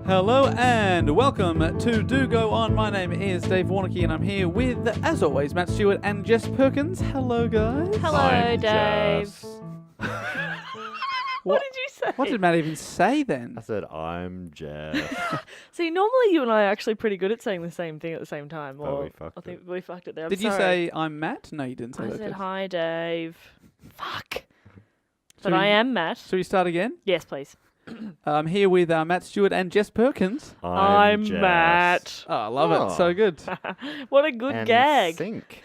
Hello and welcome to Do Go On. My name is Dave Warnocky and I'm here with, as always, Matt Stewart and Jess Perkins. Hello, guys. Hello, I'm Dave. Jess. What did you say? What did Matt even say then? I said, I'm Jeff. See, normally you and I are actually pretty good at saying the same thing at the same time. But we fucked I think it. we fucked it there. I'm Did you sorry. say I'm Matt? No, you didn't say I that. said, Jess. hi, Dave. Fuck. Should But I we- am Matt. Shall we start again? Yes, please. I'm here with Matt Stewart and Jess Perkins. I'm Jess. Matt. Oh, I love Oh. it. So good. What a good And gag. Sync.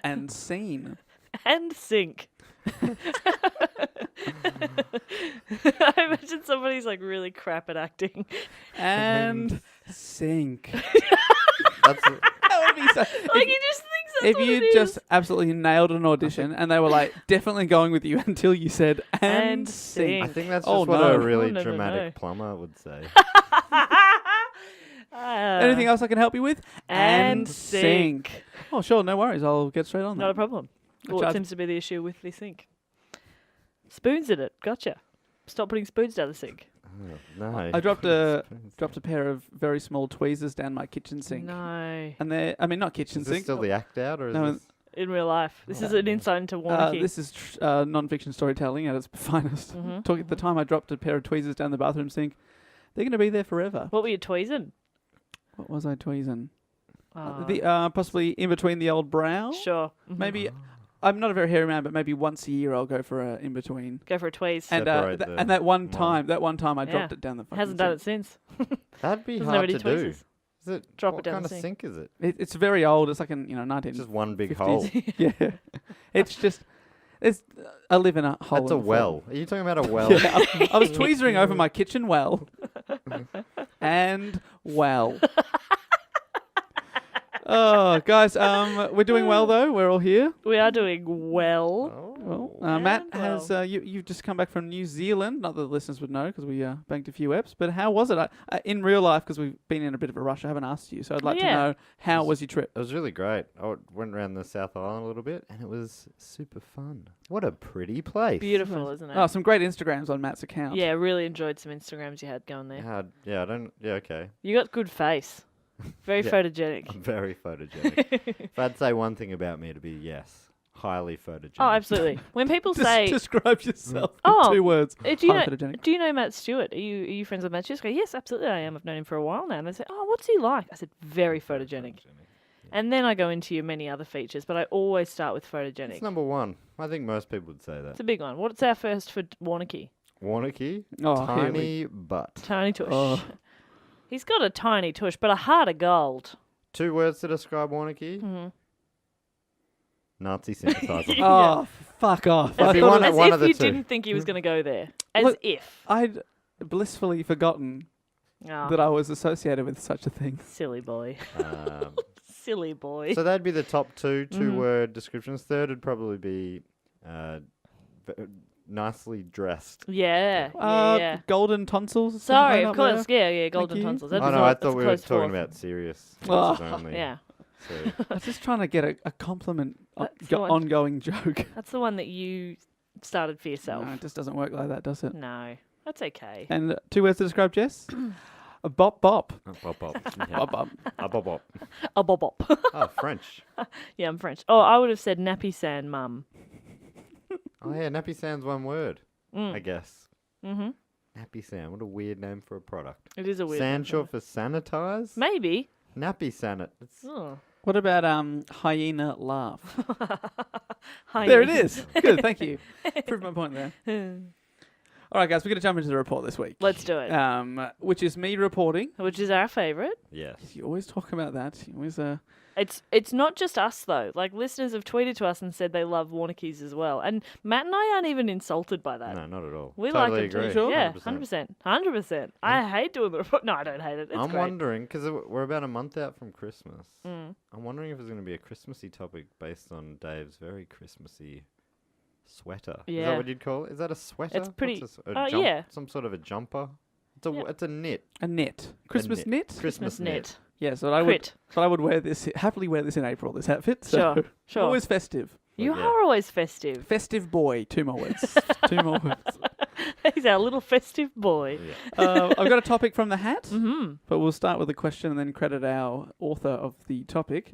And scene. And sync. I imagine somebody's like really crap at acting. And sink. That's That would be so... Like he just thinks that's If what you it is. just absolutely nailed an audition and they were like definitely going with you until you said and sing. I think that's Oh, just what no. a really Oh, no, no, dramatic no. plumber would say. Anything else I can help you with? And sink. Oh, sure, no worries. I'll get straight on Not a that. problem. I Well, it charge- seems to be the issue with the sink. Spoons in it. Gotcha. Stop putting spoons down the sink. Oh, no. I dropped a pair of very small tweezers down my kitchen sink. No. And they're, I mean, not kitchen Is this sink. still the act out, or is No, this... In real life. This is an insight into Warnocky. This is non-fiction storytelling at its finest. Mhm, At the time I dropped a pair of tweezers down the bathroom sink, they're going to be there forever. What were you tweezing? What was I tweezing? Oh, Possibly in between the old brow. sure. Mhm. Maybe I'm not a very hairy man, but maybe once a year I'll go for a in between. Go for a tweeze. And Separate and the that one one. time I dropped Yeah. it down the fucking Hasn't done it sink. since. That'd be Doesn't have hard any to do. tweezers. Is it, Drop it what down kind the of sink is it? It's very old. It's like in 19. Just one big 50s. hole. Yeah, it's just I live in a hole. That's a in the well. floor. Are you talking about a well? Yeah, I was tweezering over my kitchen well, and well. Oh, guys, we're doing well though. We're all here. We are doing well. Oh. Well, Matt And has well. you've just come back from New Zealand. Not that the listeners would know because we banked a few eps. But how was it in real life? Because we've been in a bit of a rush. I haven't asked you, so I'd like to Yeah. know how was your trip. It was really great. I went around the South Island a little bit, and it was super fun. What a pretty place. Beautiful, isn't it? Oh, some great Instagrams on Matt's account. Yeah, really enjoyed some Instagrams you had going there. Yeah, okay. You got good face. Very Yeah. photogenic. I'm very photogenic. If I'd say one thing about me, it'd be yes, highly photogenic. Oh, absolutely. When people say, Describe yourself Oh, in 2 words. do you Highly know, photogenic. do you know Matt Stewart? Are you friends with Matt Stewart? I go, yes, absolutely I am. I've known him for a while now. And they say, oh, what's he like? I said, very photogenic. And then I go into your many other features, but I always start with photogenic. It's number one. I think most people would say that. It's a big one. What's our first for Warnocky? Warnocky, Oh, here we- tiny butt. Tiny tush. Oh. He's got a tiny tush, but a heart of gold. 2 words to describe Warnocky. Mm-hmm. Nazi sympathizer. Oh, fuck off. If I you thought want it- As one if of the you two. didn't think he was going to go there. As Look, if. I'd blissfully forgotten Oh, that I was associated with such a thing. silly boy. um, Silly boy. so that'd be the top 2 Mhm. 2-word descriptions. Third would probably be nicely dressed. Yeah. Yeah. Golden tonsils. Sorry, something of up course. Yeah, golden you. tonsils. Oh That's no, I that's thought a we were close talking fourth. about serious Oh. answers only. Yeah. So there. I was just trying to get a compliment, That's the one. ongoing joke. That's the one that you started for yourself. No, it just doesn't work like that, does it? No, that's okay. And 2 words to describe Jess? A bop bop. bop bop. Yeah. Bop bop. Bop bop. A bob bop. Oh, French. Yeah, I'm French. Oh, I would have said nappy sand mum. Oh yeah, nappy sand's one word, I Mm. guess. Mm-hmm. Nappy sand. What a weird name for a product. It is a weird Sand one, short for sanitize? Maybe. Nappy sanit. It's Oh. What about hyena laugh? Hi. There it is. Good, thank you. Proved my point there. All right, guys, we're going to jump into the report this week. Let's do it. Which is me reporting. Which is our favourite. yes. You always talk about that. You always It's not just us though. Like listeners have tweeted to us and said they love Warnockies as well. And Matt and I aren't even insulted by that. No, not at all. We totally like them agree. too. Sure? Yeah, 100%. 100%. I hate doing the report. No, I don't hate it. It's I'm great. wondering, because we're about a month out from Christmas. Mm. I'm wondering if there's going to be a Christmassy topic based on Dave's very Christmassy sweater. Is Yeah. that what you'd call it? Is that a sweater? It's pretty- What's a yeah. Some sort of a jumper? It's a knit. a knit. Christmas knit? Christmas knit. Yeah, so I Crit. would wear this, happily wear this in April, this outfit. So Sure, sure. always festive. You Yeah. are always festive. Festive boy. 2 more words. 2 more words. He's our little festive boy. I've got a topic from the hat, Mm-hmm. but we'll start with a question and then credit our author of the topic.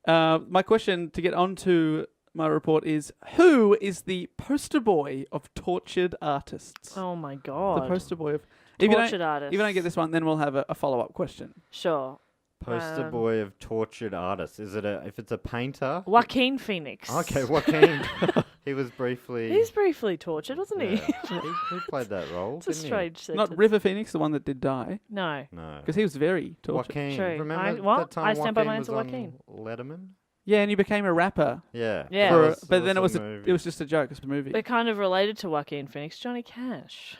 Mm-hmm. My question to get onto my report is, who is the poster boy of tortured artists? Oh my God. The poster boy of... If you Tortured artist. If you don't get this one, then we'll have a follow-up question. Sure. Poster boy of tortured artists. Is it if it's a painter? Joaquin Phoenix. Okay, Joaquin. He was briefly. He's briefly tortured, wasn't he? Yeah. he played that role. It's a didn't strange sentence. Not River Phoenix, the one that did die, No. He? No. because he was very tortured. Joaquin. True. Remember What? that time I stand by my Joaquin was answer, on Joaquin. Letterman? Yeah, and he became a rapper. Yeah. Yeah. For That but then it was a movie. it was just a joke. It's a movie. They're kind of related to Joaquin Phoenix. Johnny Cash.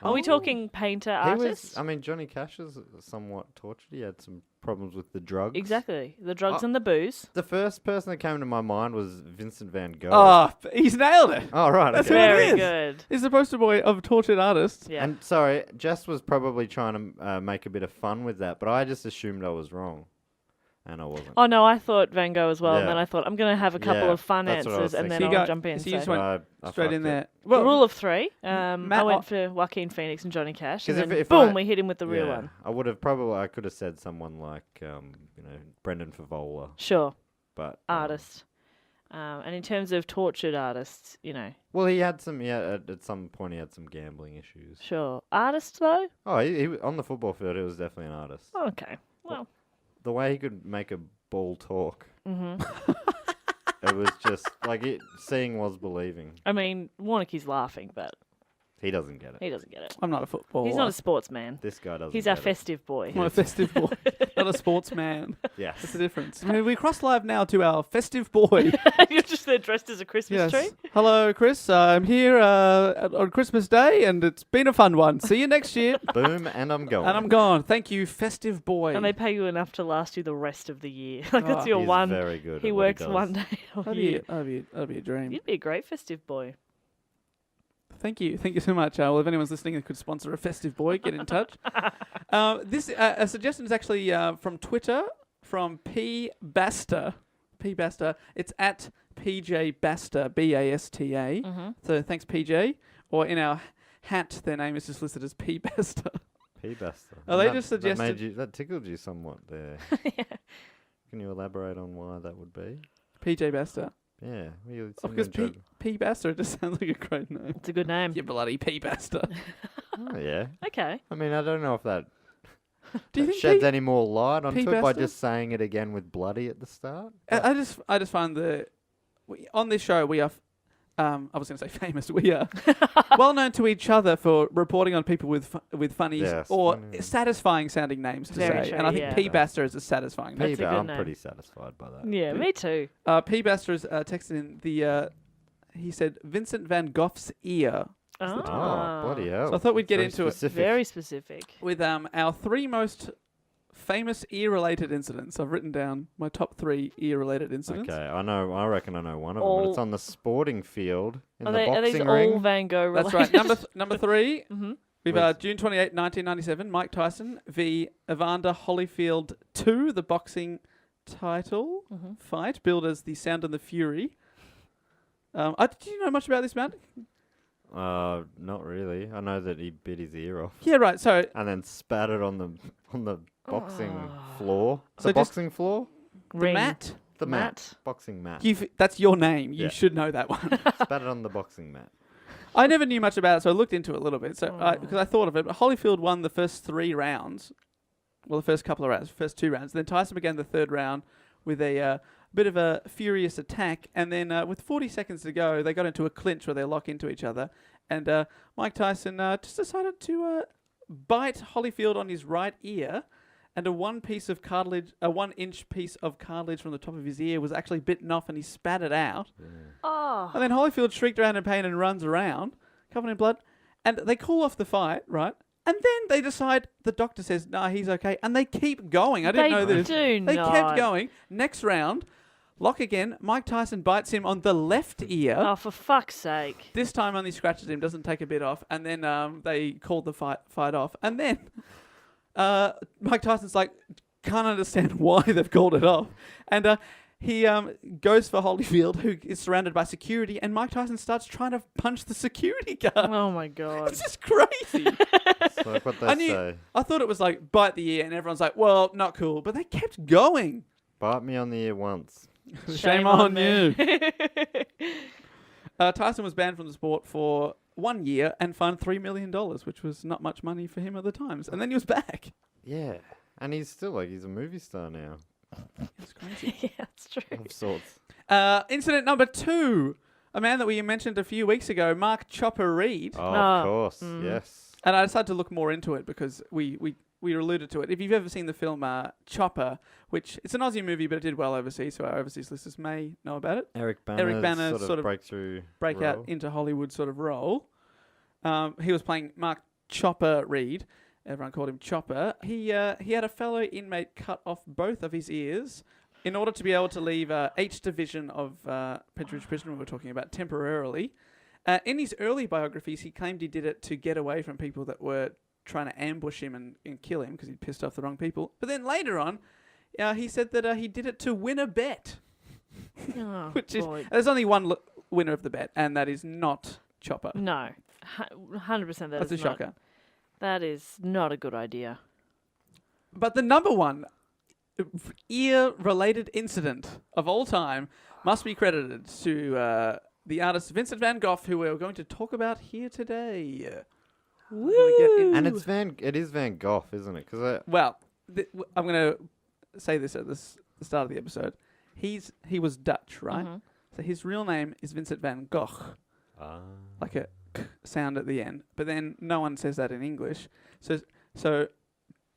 Are we talking painter He artist? was. I mean, Johnny Cash is somewhat tortured. He had some problems with the drugs. Exactly. The drugs and the booze. The first person that came to my mind was Vincent Van Gogh. Oh, he's nailed it. Oh, right. That's okay. who it Very is. good. He's the poster boy of tortured artists. Yeah. And sorry, Jess was probably trying to make a bit of fun with that, but I just assumed I was wrong, and I wasn't. Oh no, I thought Van Gogh as well, and Yeah. then I thought I'm going to have a couple Yeah, of fun that's what I was answers, and then thinking. I'll So jump in. so you So. just went I straight fucked in it. there. The rule of three. Matt, I went for Joaquin Phoenix and Johnny Cash, 'Cause and then if boom, I- we hit him with the real Yeah, one. I would have I could have said someone like, Brendan Favola, Sure, but artist. And in terms of tortured artists, well, he had some. Yeah, at some point he had some gambling issues. sure. Artist though. Oh, he on the football field, he was definitely an artist. Okay. Well. The way he could make a ball talk, hmm it was just like seeing was believing. I mean, Warnicki's laughing, but He doesn't get it. he doesn't get it. I'm not a footballer. He's not a sportsman. This guy doesn't. He's our get it. festive boy. I'm not a festive boy. Not a sportsman. That's Yes. the difference. I mean, we cross live now to our festive boy. You're just there dressed as a Christmas tree. Hello, Chris. I'm here on Christmas Day, and it's been a fun one. See you next year. Boom, and I'm going. And I'm gone. Thank you, festive boy. And they pay you enough to last you the rest of the year. Like that's Oh. your He's one. very good. He at what works does. one day a That'd year. be a dream. You'd be a great festive boy. Thank you so much. Well, if anyone's listening that could sponsor a festive boy, get in touch. This a suggestion is actually from Twitter from P Basta. P Basta. It's at PJ Basta, Basta. Mm-hmm. So thanks, PJ. Or in our hat, their name is just listed as P Basta. P-Basta. Oh, they That- just that made suggested- that tickled you somewhat there. Yeah. Can you elaborate on why that would be? PJ Basta. Yeah, well, Oh, because P Basta, it just sounds like a great name. It's a good name. You bloody P Basta. Oh, yeah. Okay. I mean, I don't know if that Do you think sheds P- any more light onto it by P-Basta? just saying it again with bloody at the start. I just find on this show we are I was going to say famous. We are well known to each other for reporting on people with funny Yes, or funny. satisfying sounding names to Very say, true, and I think yeah. P Basta is a satisfying name. That's a good I'm name. pretty satisfied by that. Yeah, me too. P Basta is texted in the. He said Vincent Van Gogh's ear. Oh, Oh, bloody hell. So I thought we'd get Very into it specific. Very specific. with our three most famous ear-related incidents. I've written down my top 3 ear-related incidents. Okay, I reckon I know one of them. All- And it's on the sporting field in Are the these boxing all ring. Van Gogh related? That's right. Number 3. Mm-hmm. We've Was- June 28, 1997, Mike Tyson v. Evander Holyfield 2, the boxing title Mm-hmm. fight, billed as The Sound and the Fury. Did you know much about this, Matt? Not really. I know that he bit his ear off Yeah, right. So, and then spat it on the boxing Ah. floor. So The just- boxing floor? Ring. Matt, The mat. Matt. Boxing mat. that's your name. You Yeah. should know that one. Spat it on the boxing mat. I never knew much about it, so I looked into it a little bit. So, Oh. because I thought of it, Holyfield won the first 3 rounds. Well, the first couple of rounds, first 2 rounds. Then Tyson began the third round with a bit of a furious attack, and then with 40 seconds to go, they got into a clinch where they lock into each other, and Mike Tyson just decided to bite Holyfield on his right ear, and a 1-inch piece of cartilage from the top of his ear was actually bitten off, and he spat it out. Oh. And then Holyfield shrieked around in pain and runs around, covered in blood, and they call off the fight, right? And then they decide, the doctor says, nah, he's okay, and they keep going. I didn't know this. They They kept going. Next round, lock again. Mike Tyson bites him on the left ear. Oh, for fuck's sake. This time only scratches him, doesn't take a bit off. And then they called the fight off. And then Mike Tyson's like, can't understand why they've called it off. And He goes for Holyfield, who is surrounded by security, and Mike Tyson starts trying to punch the security guard. Oh my god. It's just crazy. It's like what they say. I thought it was like bite the ear, and everyone's like, well, not cool. But they kept going. Bite me on the ear once. Shame on you. Tyson was banned from the sport for 1 year and fined $3 million, which was not much money for him at the times. And then he was back. Yeah. And he's still he's a movie star now. It's crazy. Yeah, that's true. Of sorts. Incident number 2. A man that we mentioned a few weeks ago, Mark Chopper Reed. Oh, No. of course. Yes. And I decided to look more into it because we alluded to it. If you've ever seen the film Chopper, which it's an Aussie movie, but it did well overseas, so our overseas listeners may know about it. Eric Bana's sort of breakthrough breakout role. into Hollywood sort of role. He was playing Mark Chopper Reed. Everyone called him Chopper. He had a fellow inmate cut off both of his ears in order to be able to leave each division of Pentridge Prison we were talking about temporarily. In his early biographies, he claimed he did it to get away from people that were trying to ambush him and kill him because he'd pissed off the wrong people. But then later on, he said that he did it to win a bet. Oh, Which is boy. there's only one winner of the bet, and that is not Chopper. No. 100% That's a not. shocker. That is not a good idea. But the number one ear-related incident of all time must be credited to the artist Vincent Van Gogh, who we're going to talk about here today. Woo! And it is Van Gogh, isn't it? Well, I'm going to say this at the start of the episode. He was Dutch, right? Mhm. So his real name is Vincent Van Gogh, like a k sound at the end. But then no one says that in English. So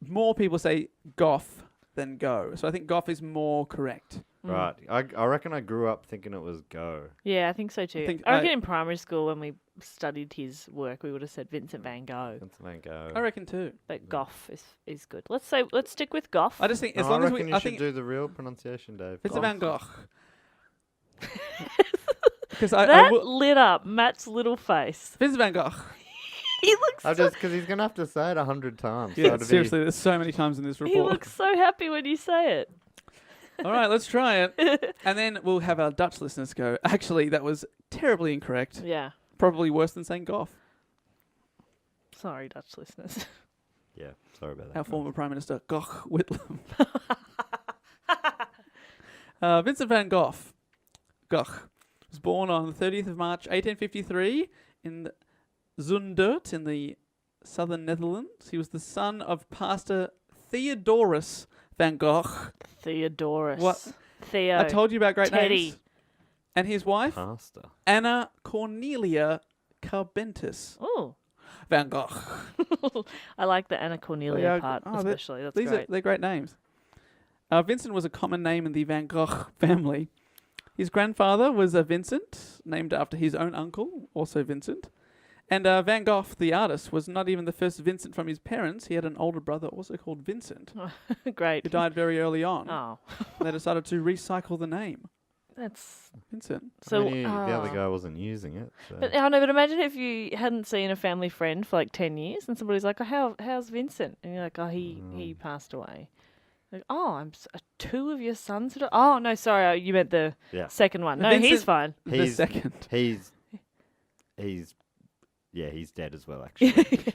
more people say Gough than Go. So I think Gough is more correct. Right. I reckon I grew up thinking it was Go. Yeah, I think so too. think I reckon in primary school when we studied his work, we would have said Vincent Van Gogh. Vincent Van Gogh. I reckon too. But Gough is good. Let's stick with Gough. I just think as No, long I as reckon we, you I should think do the real pronunciation, Dave. Vincent Van Gogh. Because that lit up Matt's little face. Vincent Van Gogh. He looks I just because he's gonna have to say it 100 times. so Yeah, it'd be- seriously, there's so many times in this he report. looks so happy when you say it. All right, let's try it. And then we'll have our Dutch listeners go, actually, that was terribly incorrect. Yeah. Probably worse than saying Gough. Sorry, Dutch listeners. Yeah, sorry about that. Our former Prime Minister, Gogh Whitlam. Vincent van Gogh. Gogh was born on the 30th of March, 1853 in Zundert in the southern Netherlands. He was the son of Pastor Theodorus Van Gogh. Theodorus. What? Theo. I told you about great Teddy. names. And his wife, Pastor. Anna Cornelia Carbentus Oh. Van Gogh. I like the Anna Cornelia Yeah, part, oh, especially. That's These great. they're great names. Vincent was a common name in the Van Gogh family. His grandfather was Vincent, named after his own uncle, also Vincent. And Van Gogh, the artist, was not even the first Vincent from his parents. He had an older brother also called Vincent, Great. who died very early on. Oh, They decided to recycle the name, that's Vincent. so. the other ah. guy wasn't using it. So. But I know. But imagine if you hadn't seen a family friend for like 10 years, and somebody's like, "Oh, how's Vincent?" And you're like, "Oh, he passed away." Like, oh, two of your sons. Oh no, sorry, you meant the Yeah. second one. No, Vincent- he's fine. The second. He's dead as well, actually.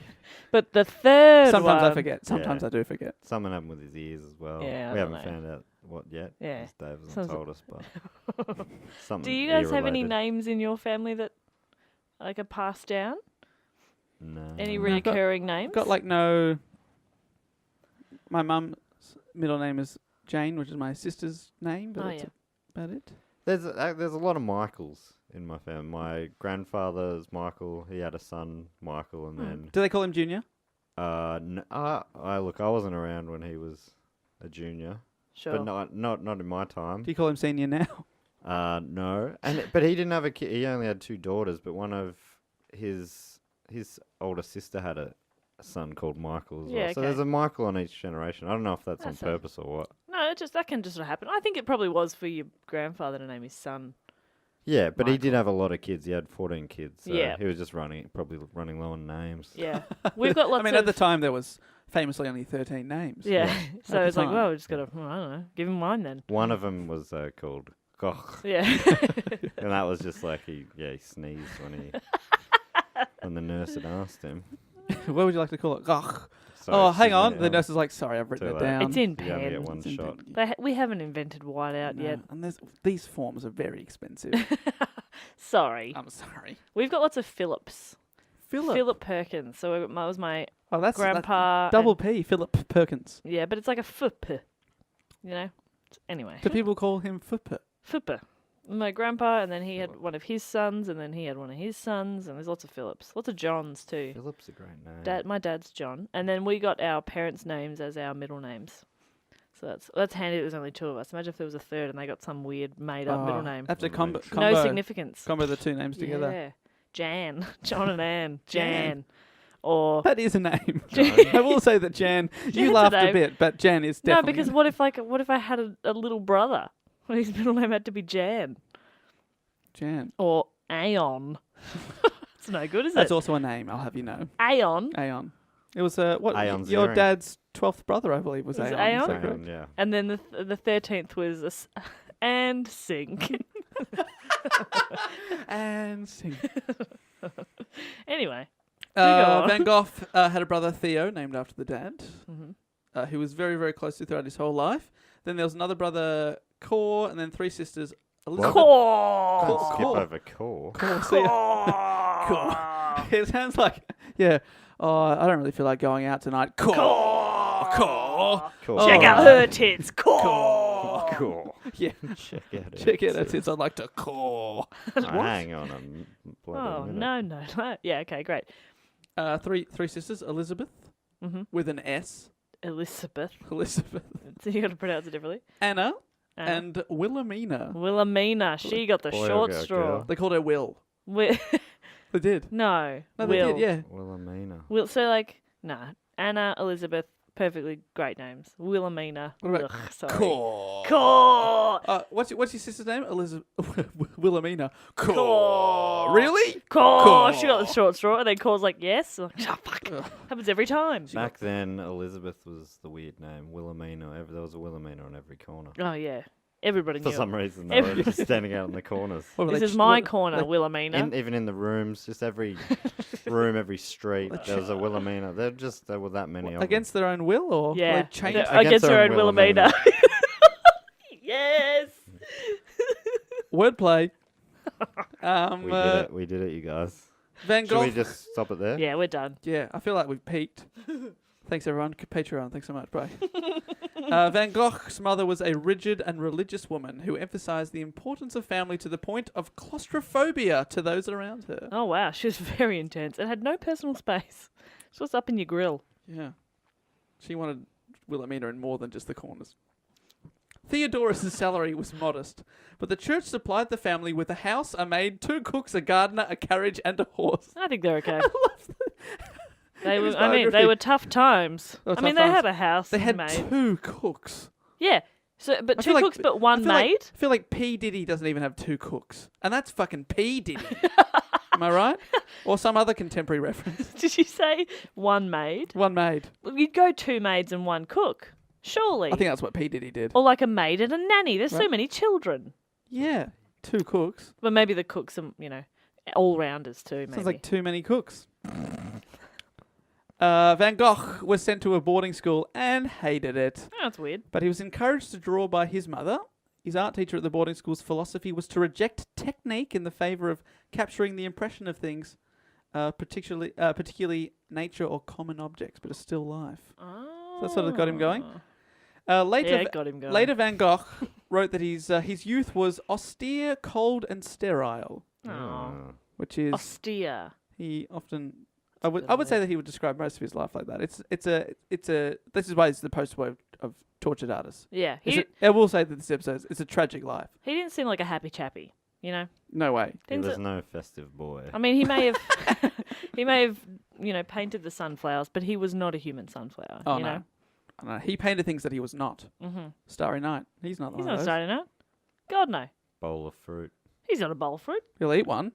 But the third Sometimes one, I forget. Sometimes Yeah. I do forget. Something happened with his ears as well. Yeah, I we don't haven't know. found out what yet. Yeah. 'cause Dave hasn't Sounds- told us, but something. Do you guys have any ear-related. names in your family that like are passed down? No. Any No, I've got- recurring names? Got like no. My mum's middle name is Jane, which is my sister's name, but Oh, that's yeah. about it. There's a lot of Michaels in my family. My grandfather's Michael. He had a son, Michael, and then Do they call him Junior? look, I wasn't around when he was a junior, Sure. but not in my time. Do you call him Senior now? No, but he didn't have a kid. He only had 2 daughters, but one of his older sister had a son called Michael as Yeah, well. So okay. there's a Michael on each generation. I don't know if that's on That's a- purpose or what. No, that can just happen. I think it probably was for your grandfather to name his son Yeah, but he did Michael. have a lot of kids. He had 14 kids. So Yeah. he was just probably running low on names. Yeah. We've got lots I mean, of... at the time there was famously only 13 names. Yeah. Yeah. So At the it's like, time. well, we just got to, I don't know, give him mine then. One of them was called Gogh, Yeah. and that was just like he sneezed when the nurse had asked him. What would you like to call it? Gogh. Sorry, Oh, excuse hang on. me, The nurse is like, sorry, I've written Too it late. down. It's in You only get pen. one It's in shot. pen. We haven't invented whiteout No, yet. and these forms are very expensive. Sorry. I'm sorry. We've got lots of Phillips. Philip. Philip Perkins. So that was my Oh, that's grandpa. double and- P. Philip Perkins. Yeah, but it's like a FP. You know? Anyway. Do people call him Philip? FP. My grandpa, and then he had one of his sons, and then he had one of his sons, and there's lots of Phillips. Lots of Johns, too. Philip's a great name. My dad's John. And then we got our parents' names as our middle names. So that's handy that there's only two of us. Imagine if there was a third and they got some weird made-up middle name. Have to Wouldn't make combo, No significance. combo the two names together. Yeah. Jan. John and Anne. Jan. Jan. Or... That is a name. Jan. I will say that Jan. Jan's You a laughed a name. bit, but Jan is No, definitely. because what if I had a little brother? His middle name had to be Jan. Jan. Or Aeon. It's no good, is That's it? also a name. I'll have you know. Aeon. Aeon. It was what? Aeon's Your earring. dad's 12th brother, I believe, was Was it Aeon. Aeon? Is that correct? Yeah. And then the 13th was and sing. And sing. Anyway. go on. Van Gogh had a brother, Theo, named after the dad, Mm-hmm. who was very, very close to throughout his whole life. Then there was another brother, Cor, and then three sisters, Elizabeth. Core. Don't Cool. skip Cool. over core. Cor. So, yeah. Cor. It sounds like, yeah. Oh, I don't really feel like going out tonight. Cor. Cor. Cool. Oh. Check out her tits. Core. Cool. Yeah. Check out it. Check it. That's it. I'd like to core. Hang on a bloody Oh, minute. no. Yeah, okay, great. Three sisters, Elizabeth Mm-hmm. with an S. Elizabeth. Elizabeth. So you got to pronounce it differently. Anna Anna. and Wilhelmina. Wilhelmina. She got the Boy or short girl, straw. girl? They called her Will. Wi- They did. no. No, they Will. did, yeah. Wilhelmina. Will. So, like, nah. Anna, Elizabeth, perfectly great names. Wilhelmina. What about Ugh, sorry. Core. Core. What's your sister's name? Elizabeth Wilhelmina. Core. Really? Core. Core. She got the short straw, and then Core's like, yes. I'm like, oh, fuck. Ugh. Happens every time. Back then, Elizabeth was the weird name. Wilhelmina. There was a Wilhelmina on every corner. Oh, yeah. Everybody knew For it. some reason, they were Every- just standing out in the corners. What were This they is ch- my what- corner, like, Wilhelmina. Even in the rooms, just every room, every street, there was a Wilhelmina. There were that many of them. Against their own will, or Yeah. they changed? They're against her own Wilhelmina. Yes. Wordplay. We did it, you guys. Van Should Gogh. we just stop it there? Yeah, we're done. Yeah, I feel like we've peaked. Thanks, everyone. Patreon, thanks so much. Bye. Van Gogh's mother was a rigid and religious woman who emphasized the importance of family to the point of claustrophobia to those around her. Oh, wow. She was very intense and had no personal space. She was up in your grill. Yeah. She wanted Wilhelmina in more than just the corners. Theodorus' salary was modest, but the church supplied the family with a house, a maid, 2 cooks, a gardener, a carriage, and a horse. I think they're okay. I love that. They In were. his I mean, they biography. were tough times. They were I mean, tough they times. had a house. They had made. 2 cooks. Yeah. So, but I 2 feel like- cooks, but I one feel maid. I feel like P. Diddy doesn't even have 2 cooks. And that's fucking P. Diddy. Am I right? Or some other contemporary reference. Did you say one maid? 1 maid. Well, you'd go 2 maids and 1 cook. Surely. I think that's what P. Diddy did. Or like a maid and a nanny. There's so Right. many children. Yeah. 2 cooks. But maybe the cooks are, all rounders too. Maybe. Sounds like too many cooks. Van Gogh was sent to a boarding school and hated it. Oh, that's weird. But he was encouraged to draw by his mother. His art teacher at the boarding school's philosophy was to reject technique in the favour of capturing the impression of things, particularly nature or common objects, but a still life. Oh. that sort of got him going. Later, Yeah, it got him going. later Van Gogh wrote that his youth was austere, cold, and sterile, Oh. which is Austere. he often. That's I a would bit I would say weird. that he would describe most of his life like that. It's a this is why it's the poster boy of tortured artists. Yeah. I will say that this episode it's a tragic life. He didn't seem like a happy chappy, No way. He Didn't was it- no festive boy. I mean, he may have, painted the sunflowers, but he was not a human sunflower. Oh you no. know? No, he painted things that he was not. Mm-hmm. Starry Night. He's not He's one not of those. starting out. God no. Bowl of fruit. He's not a bowl of fruit. He'll eat one,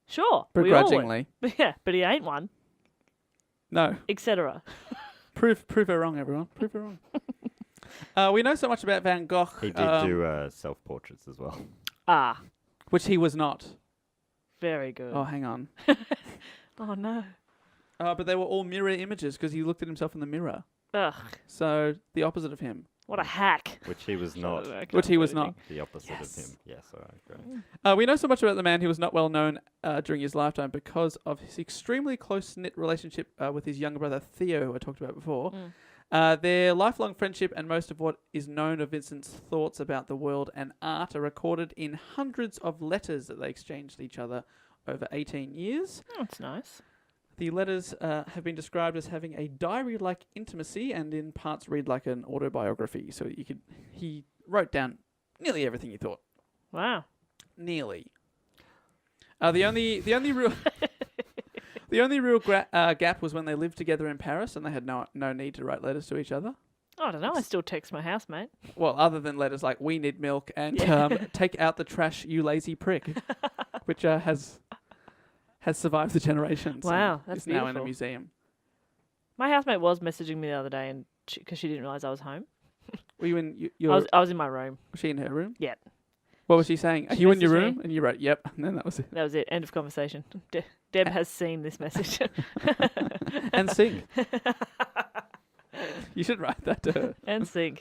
Sure. we all would. begrudgingly. Yeah, but he ain't one, No. etc. Prove her wrong, everyone. Prove her wrong. We know so much about Van Gogh. He did do self-portraits as well. Ah, Which he was not. very good. Oh, hang on. Oh, no. But they were all mirror images because he looked at himself in the mirror. Ugh, So the opposite of him. what a hack. Which he was not. Which he was not. The opposite Yes. of him. Yes, all right, great. We know so much about the man who was not well known during his lifetime because of his extremely close-knit relationship with his younger brother Theo, who I talked about before. Their lifelong friendship and most of what is known of Vincent's thoughts about the world and art are recorded in hundreds of letters that they exchanged each other over 18 years. Oh, that's nice. The letters have been described as having a diary-like intimacy and in parts read like an autobiography. So he wrote down nearly everything he thought. Wow. Nearly. The only real the only real gap was when they lived together in Paris and they had no need to write letters to each other. I don't know. I still text my housemate. Well, other than letters like "We need milk" and "Take out the trash, you lazy prick," which has survived the generations. Wow, and that's is now in a beautiful. museum. My housemate was messaging me the other day, and because she didn't realise I was home. Were you in I was in my room. Was she in her room? Yeah. What was she saying? Are She you in your messaged room? me. And you wrote, "Yep," and then that was it. That was it. End of conversation. Deb has seen this message. And sing. You should write that to her. And sing.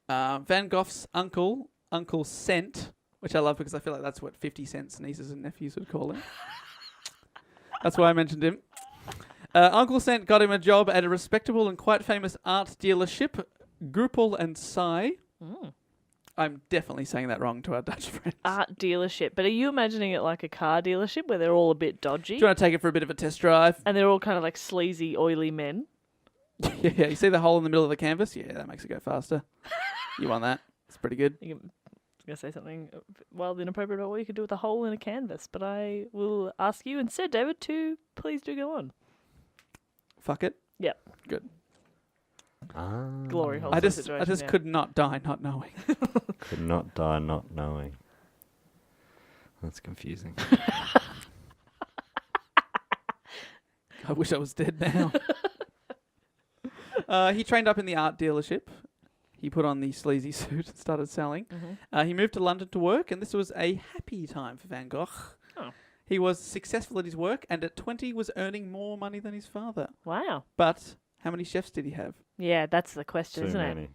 Van Gogh's uncle, Uncle Cent, which I love because I feel like that's what 50 Cent's nieces and nephews would call him. That's why I mentioned him. Uncle Cent got him a job at a respectable and quite famous art dealership, Gruppel and Sai. Mm. I'm definitely saying that wrong to our Dutch friends. Art dealership. But are you imagining it like a car dealership where they're all a bit dodgy? Do you want to take it for a bit of a test drive? And they're all kind of like sleazy, oily men? Yeah, you see the hole in the middle of the canvas? Yeah, that makes it go faster. You want that? It's pretty good. I was going to say something wildly inappropriate about what you could do with a hole in a canvas, but I will ask you instead, David, to please do go on. Fuck it. Yep. Good. Glory hole I situation. just yeah. could not die not knowing. Could not die not knowing. That's confusing. I wish I was dead now. He trained up in the art dealership. He put on the sleazy suit and started selling. Mm-hmm. He moved to London to work, and this was a happy time for Van Gogh. Oh. He was successful at his work, and at 20 was earning more money than his father. Wow. But how many chefs did he have? Yeah, that's the question, Too isn't many. it?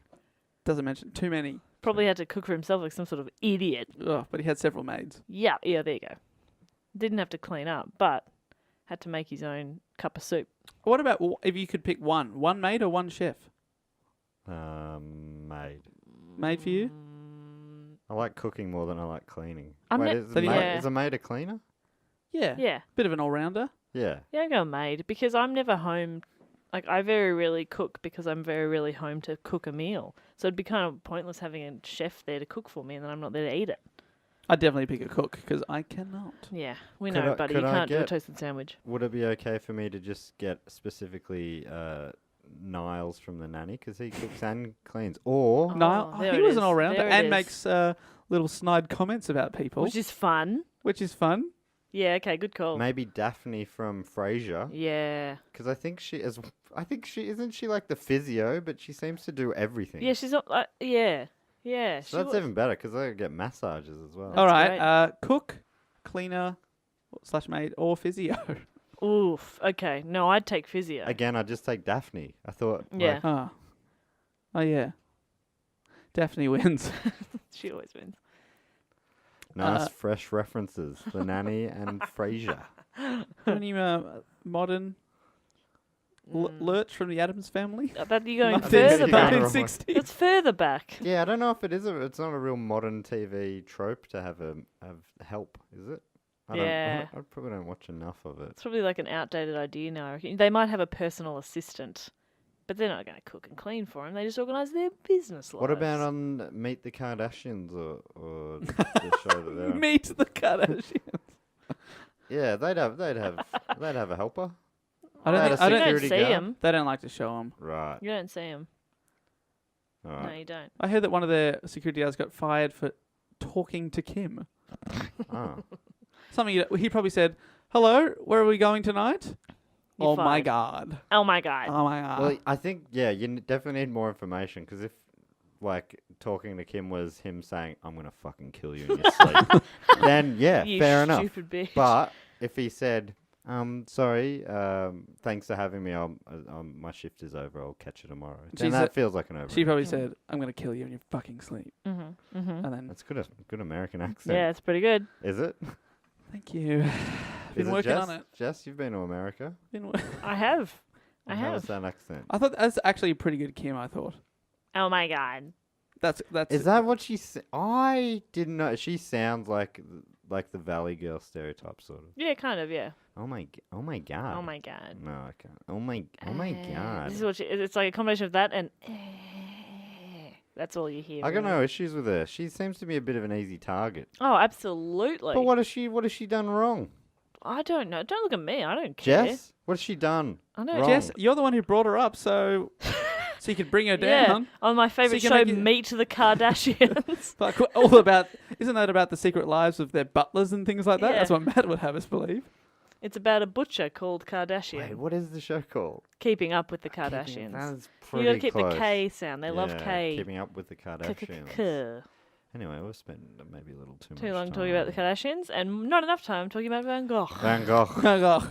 Doesn't mention. Too many. Probably had to cook for himself like some sort of idiot. Ugh, but he had several maids. Yeah, there you go. Didn't have to clean up, but had to make his own cup of soup. What about if you could pick one maid or one chef? Maid. Maid for you? I like cooking more than I like cleaning. I'm Wait, not- is, Then a you- maid, Yeah. is a maid a cleaner? Yeah. Yeah. Bit of an all-rounder. Yeah. Yeah, I'm going maid because I'm never home. Like, I very rarely cook because I'm very rarely home to cook a meal. So it'd be kind of pointless having a chef there to cook for me and then I'm not there to eat it. I'd definitely pick a cook because I cannot. Yeah, we Could know, I- buddy. You could I can't do a get- toasted sandwich. Would it be okay for me to just get specifically Niles from the nanny because he cooks and cleans? Or Niall, there he it was is. an all-rounder There it and is. makes little snide comments about people, Which is fun. which is fun. Yeah, okay, good call. maybe Daphne from Frasier Yeah. because I think she isn't she like the physio, but she seems to do everything. Yeah, she's not. Yeah. Yeah. So that's even better because I get massages as well. All That's right, cook, cleaner, / maid, or physio. Oof. Okay. No, I'd take physio. Again, I just take Daphne. I thought. Yeah. Oh yeah. Daphne wins. She always wins. Nice fresh references. The nanny and Frasier. Any modern Lurch from the Addams Family? That you're going think further you're back. going 1960s. That's further back. Yeah, I don't know if it is. It's not a real modern TV trope to have help, is it? Yeah. I probably don't watch enough of it. It's probably like an outdated idea now. I reckon. They might have a personal assistant, but they're not going to cook and clean for them. They just organise their business lives. What about on Meet the Kardashians or the show that they're on? Meet the Kardashians. Yeah, they'd have a helper. I don't They think had You a I don't, don't security see guard. them. they don't like to show them. Right. You don't see them. All No, right. you don't. I heard that one of their security guards got fired for talking to Kim. Oh. Something he probably said, "Hello, where are we going tonight?" You're Oh my fired. God. Oh my God. Oh my God. Well, I think, yeah, you definitely need more information, because if, like, talking to Kim was him saying, I'm going to fucking kill you in your sleep, then, yeah, You fair enough. stupid bitch. But if he said, sorry, thanks for having me, my shift is over, I'll catch you tomorrow, then that feels like an over. She probably said, "I'm going to kill you in your fucking sleep." Mm-hmm. Mm-hmm. And then, That's good American accent. Yeah, it's pretty good. Is it? thank you. Is Been it working Jess? on it. Jess, you've been to America. I have. I How was have. that accent? I thought that's actually a pretty good Kim, I thought. Oh my God. That's Is that what she said? I didn't know. She sounds like the Valley Girl stereotype, sort of. Yeah, kind of. Yeah. Oh my god. Oh my God. No, I can't. Oh my god. This is what it's like, a combination of that and that's all you hear. I got really. no issues with her. She seems to be a bit of an easy target. Oh, absolutely. But what has she done wrong? I don't know. Don't look at me. I don't care. Jess? What has she done? I know. wrong? Jess, you're the one who brought her up, so you could bring her Yeah. down. On my favourite you show, can make it- Meet the Kardashians. Like all about, isn't that about the secret lives of their butlers and things like that? Yeah. That's what Matt would have us believe. It's about a butcher called Kardashian. Wait, what is the show called? Keeping Up with the Kardashians. That's You pretty gotta keep close. the K sound. They love Yeah, K. Keeping Up with the Kardashians. K. Anyway, we've spent maybe a little too much Too long time. talking about the Kardashians and not enough time talking about Van Gogh. Van Gogh. Van Gogh.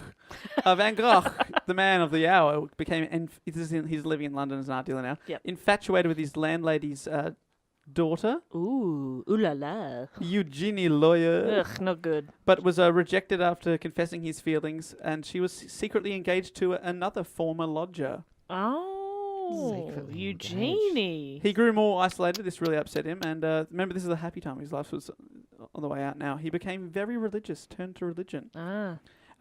Van Gogh, the man of the hour, became, he's living in London as an art dealer now, Yep. infatuated with his landlady's daughter, Ooh la la. Eugenie Lawyer, Ugh, not good. but was rejected after confessing his feelings, and she was secretly engaged to another former lodger. Oh, Secretly Eugenie. He grew more isolated. This really upset him, and remember, this is the happy time. His life was on the way out now. He became very religious, turned to religion. Ah.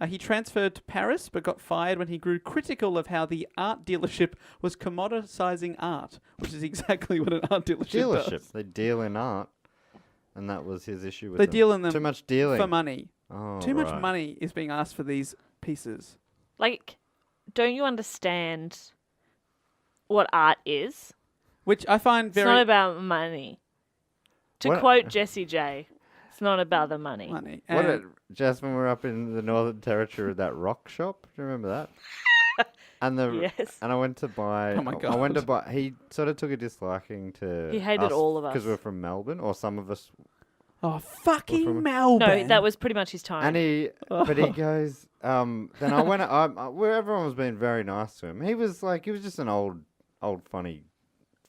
He transferred to Paris, but got fired when he grew critical of how the art dealership was commoditizing art, which is exactly what an art dealership does. They deal in art, and that was his issue with They them. deal in them Too much dealing. for money. Oh, Too much right. money is being asked for these pieces. Like, don't you understand what art is? Which I find It's not very about money. To What- quote Jessie J, it's not about the money. money. What And Jess, when we were up in the Northern Territory at that rock shop, do you remember that? And Yes. and I went to buy. Oh my I went to God. buy. He sort of took a disliking to. He hated all of us. because we're from Melbourne, or some of us. oh, fucking from- Melbourne. No, that was pretty much his time. And but he goes. Then I went. Where everyone was being very nice to him. He was just an old funny.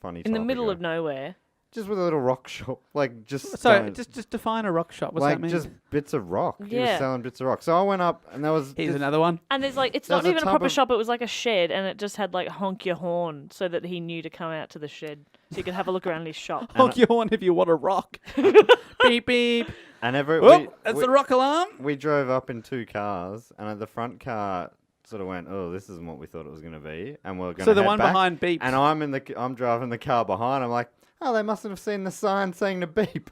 in the type middle guy. of nowhere. Just with a little rock shop, like just. So don't- just define a rock shop. What's like that mean? just bits of rock. He was Yeah. selling bits of rock. So I went up, and there was. Here's this- another one. And there's like, it's There's not a even a tub proper of- shop, it was like a shed, and it just had like honk your horn so that he knew to come out to the shed so you could have a look around his shop. Honk your horn if you want a rock. Beep beep. And Oh, that's the rock alarm. We drove up in two cars, and the front car sort of went, "Oh, this isn't what we thought it was going to be," and we're going to. So the head one back. behind beep. And I'm driving the car behind. I'm like, "Oh, they mustn't have seen the sign saying to beep."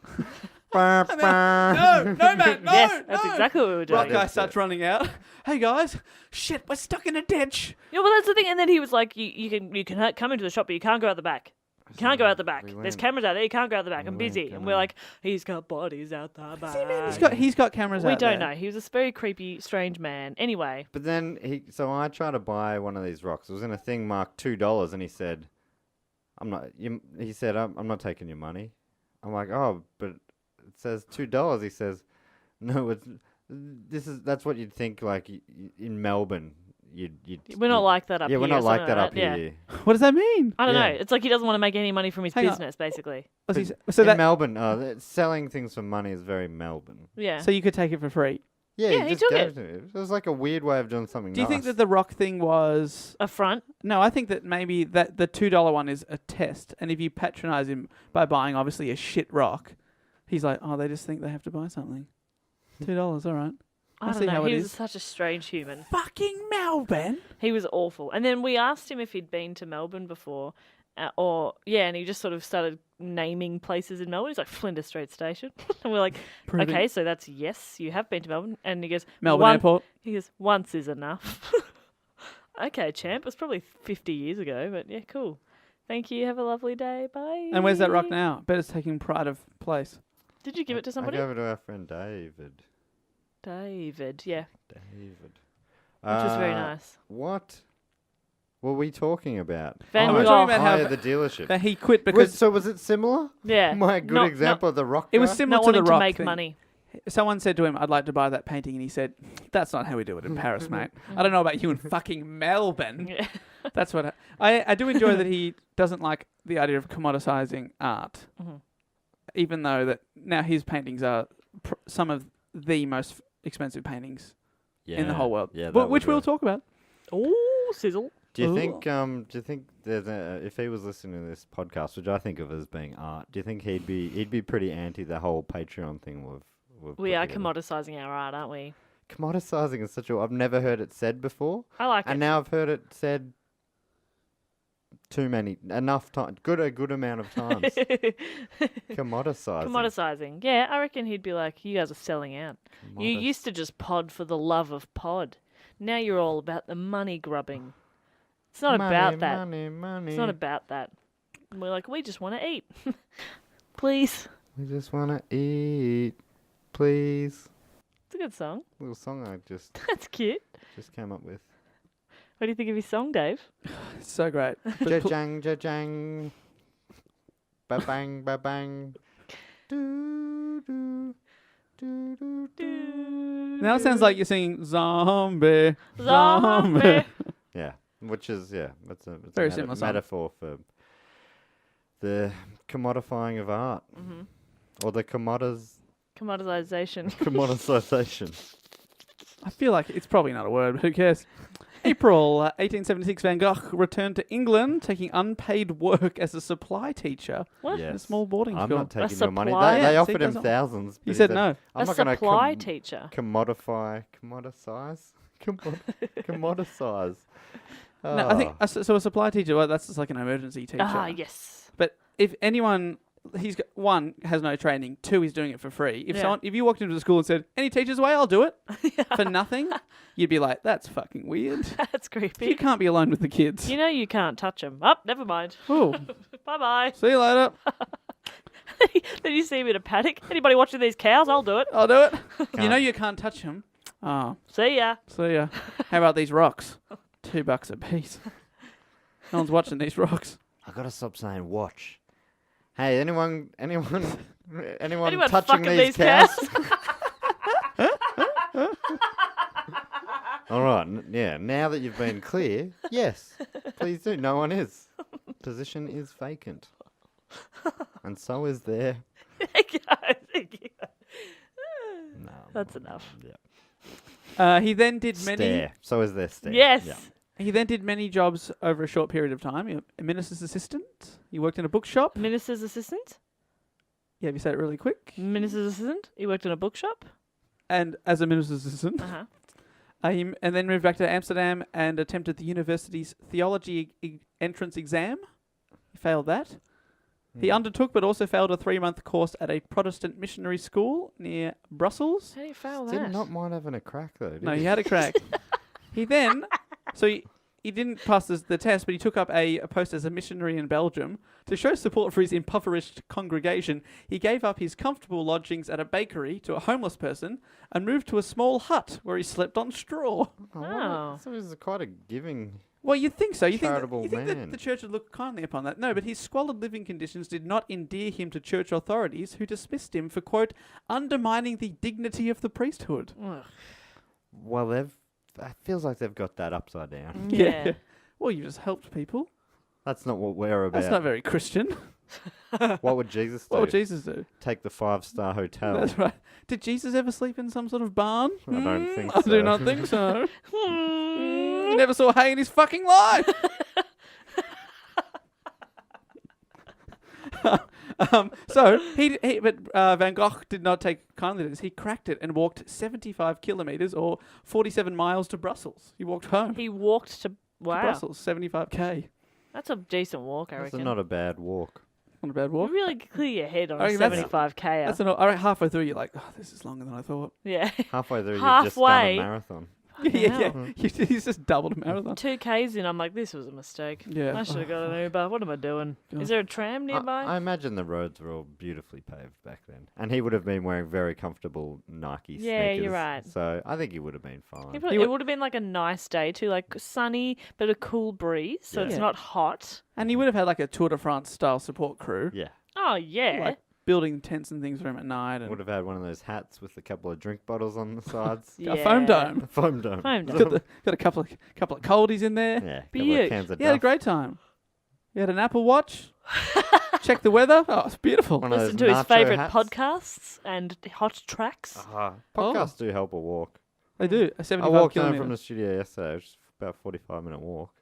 Bah, bah. no, man, no, Yes, that's no. exactly what we were doing. Rock guy That's starts it. running out. Hey guys, shit, we're stuck in a ditch. Yeah, well, that's the thing. And then he was like, you can come into the shop, but you can't go out the back. You can't go out the back. We There's went- cameras out there. You can't go out the back. I'm we busy. went And we're gonna- like, he's got bodies out the back. See, man, he's got cameras we out don't there. know. He was a very creepy, strange man. Anyway, But then so I tried to buy one of these rocks. It was in a thing marked $2, and he said, "I'm not." He said, "I'm not taking your money." I'm like, "Oh, but it says $2." He says, "No, that's what you'd think like in Melbourne. we're not like that up yeah, here. we're or not like something that up Yeah. here What does that mean? I don't Yeah. know. It's like he doesn't want to make any money from his Hang on. business, basically. So in that Melbourne. Selling things for money is very Melbourne. Yeah. so you could take it for free. Yeah, Yeah, he he just took gave it. to me. It was like a weird way of doing something. Do you think nice. that the rock thing was? A front. No, I think that maybe that the $2 one is a test, and if you patronize him by buying obviously a shit rock, he's like, oh, they just think they have to buy something. $2, all right. I see don't know. how it He was is. such a strange human. Fucking Melbourne. He was awful. And then we asked him if he'd been to Melbourne before. And he just sort of started naming places in Melbourne. He's like, Flinders Street Station. And we're like, Proving- okay, so that's yes, you have been to Melbourne. And he goes, Melbourne Airport. He goes, once is enough. Okay, champ. It was probably 50 years ago, but yeah, cool. Thank you. Have a lovely day. Bye. And where's that rock now? Bet it's taking pride of place. Did you give it to somebody? I gave it to our friend David. David, yeah. David. Which was very nice. What were we talking about? Van we're Gogh. talking about Hire how the dealership. that he quit because Was it similar? Yeah. My good example of the rock it was guy? similar Not to the wanting to rock make thing. money. Someone said to him, "I'd like to buy that painting," and he said, "That's not how we do it in Paris, mate. I don't know about you in fucking Melbourne." Yeah. That's what I do enjoy that he doesn't like the idea of commoditizing art, even though that now his paintings are some of the most expensive paintings in the whole world. Yeah, Which we'll talk about. Oh, sizzle. Do you think there's if he was listening to this podcast, which I think of as being art, do you think he'd be pretty anti the whole Patreon thing we've We put are together? commoditising our art, aren't we? Commoditizing is such a... I've never heard it said before. I like And it. now I've heard it said enough time, a good amount of times. Commoditizing. Commoditising. Yeah, I reckon he'd be like, you guys are selling out. You used to just pod for the love of pod. Now you're all about the money grubbing. It's not about that. Money. It's not about that. We're like, we just want to eat. Please. We just want to eat, please. It's a good song. Little song I just That's cute. came up with. What do you think of his song, Dave? It's so great. Ja-jang, ja-jang. Ba-bang, ba-bang. Do-do. Do-do-do. Now it sounds like you're singing zombie. Zombie. Yeah, which is, that's a Very similar song. metaphor for the commodifying of art. Mm-hmm. Or the Commoditization. commoditization. I feel like it's probably not a word, but who cares? April 1876, Van Gogh returned to England, taking unpaid work as a supply teacher What? in a Yes. small boarding I'm school. not taking A your money. supply? They Yeah, see, offered it him doesn't- thousands. He but said no. I'm A not going to supply teacher. commoditize? Commoditize. No, I think so. A supply teacher, well, that's just like an emergency teacher. Ah, yes. But if anyone, he's got, one has no training, two he's doing it for free. If you walked into the school and said, "Any teacher's away, I'll do it," for nothing, you'd be like, "That's fucking weird." That's You creepy. can't be alone with the kids. You know you can't touch them. Oh, never mind. Oh, Bye-bye. see you later. Then you see him in a paddock. Anybody watching these cows? I'll do it. I'll do it. You know you can't touch them. Oh, See ya. see ya. How about these rocks? $2 a piece. No one's watching these rocks. I gotta stop saying watch. Hey, anyone Anyone touching fucking these these cows? cows? All right, now that you've been clear, yes, please do. No one is. Position is vacant. And so is there. No. That's enough. Yeah. He then did many. Stare. So is there stare. Yes. Yeah. He then did many jobs over a short period of time. A minister's assistant. He worked in a bookshop. Minister's assistant? Yeah, if you say it really quick. Minister's assistant? He worked in a bookshop? And as a minister's assistant. Uh-huh. And then moved back to Amsterdam and attempted the university's theology entrance exam. He failed that. He undertook but also failed a 3-month course at a Protestant missionary school near Brussels. How do you fail Did that? not mind having a crack though. Did No, he? he had a crack. He then... So he didn't pass the test, but he took up a post as a missionary in Belgium. To show support for his impoverished congregation, he gave up his comfortable lodgings at a bakery to a homeless person and moved to a small hut where he slept on straw. Oh. So he's quite a giving. Well, you'd think so. You Charitable think that man. the church would look kindly upon that. No, but his squalid living conditions did not endear him to church authorities, who dismissed him for, quote, undermining the dignity of the priesthood. Ugh. Well, it feels like they've got that upside down. Yeah. Well, you just helped people. That's not what we're about. That's not very Christian. What would Jesus do? What would Jesus do? Take the 5-star hotel. That's right. Did Jesus ever sleep in some sort of barn? I don't think I so. do not think so. He never saw hay in his fucking life. But Van Gogh did not take kindly to this. He cracked it and walked 75 kilometres or 47 miles to Brussels. He walked home He walked to... to Wow. Brussels, 75k. That's a decent walk, I That's reckon. not a bad walk. Not a bad You walk. really clear your head on I a reckon that's- 75k. That's all right. Halfway through, you're like, oh, this is longer than I thought. Yeah. Halfway through, you've just done Halfway. a marathon. Yeah. Hell. He's just doubled a marathon. 2Ks in, I'm like, this was a mistake. Yeah. I should have got an Uber. What am I doing? God. Is there a tram nearby? I imagine the roads were all beautifully paved back then. And he would have been wearing very comfortable Nike sneakers. Yeah, you're right. So I think he would have been fine. It would have been like a nice day too, like sunny but a cool breeze, so it's Yeah. not hot. And he would have had like a Tour de France style support crew. Yeah. Oh yeah. Like building tents and things for him at night. And Would have had one of those hats with a couple of drink bottles on the sides. a foam dome. A foam dome. Foam dome. Got a couple of coldies in there. Yeah. Couple Beaut. of cans of He had a Duff. great time. He had an Apple Watch. Check the weather. Oh, it's beautiful. One of Listen those to his nacho favourite hats. podcasts and hot tracks. Podcasts do help a walk. They do. A I 75 walked home kilometre. from the studio yesterday, which is about a 45-minute walk.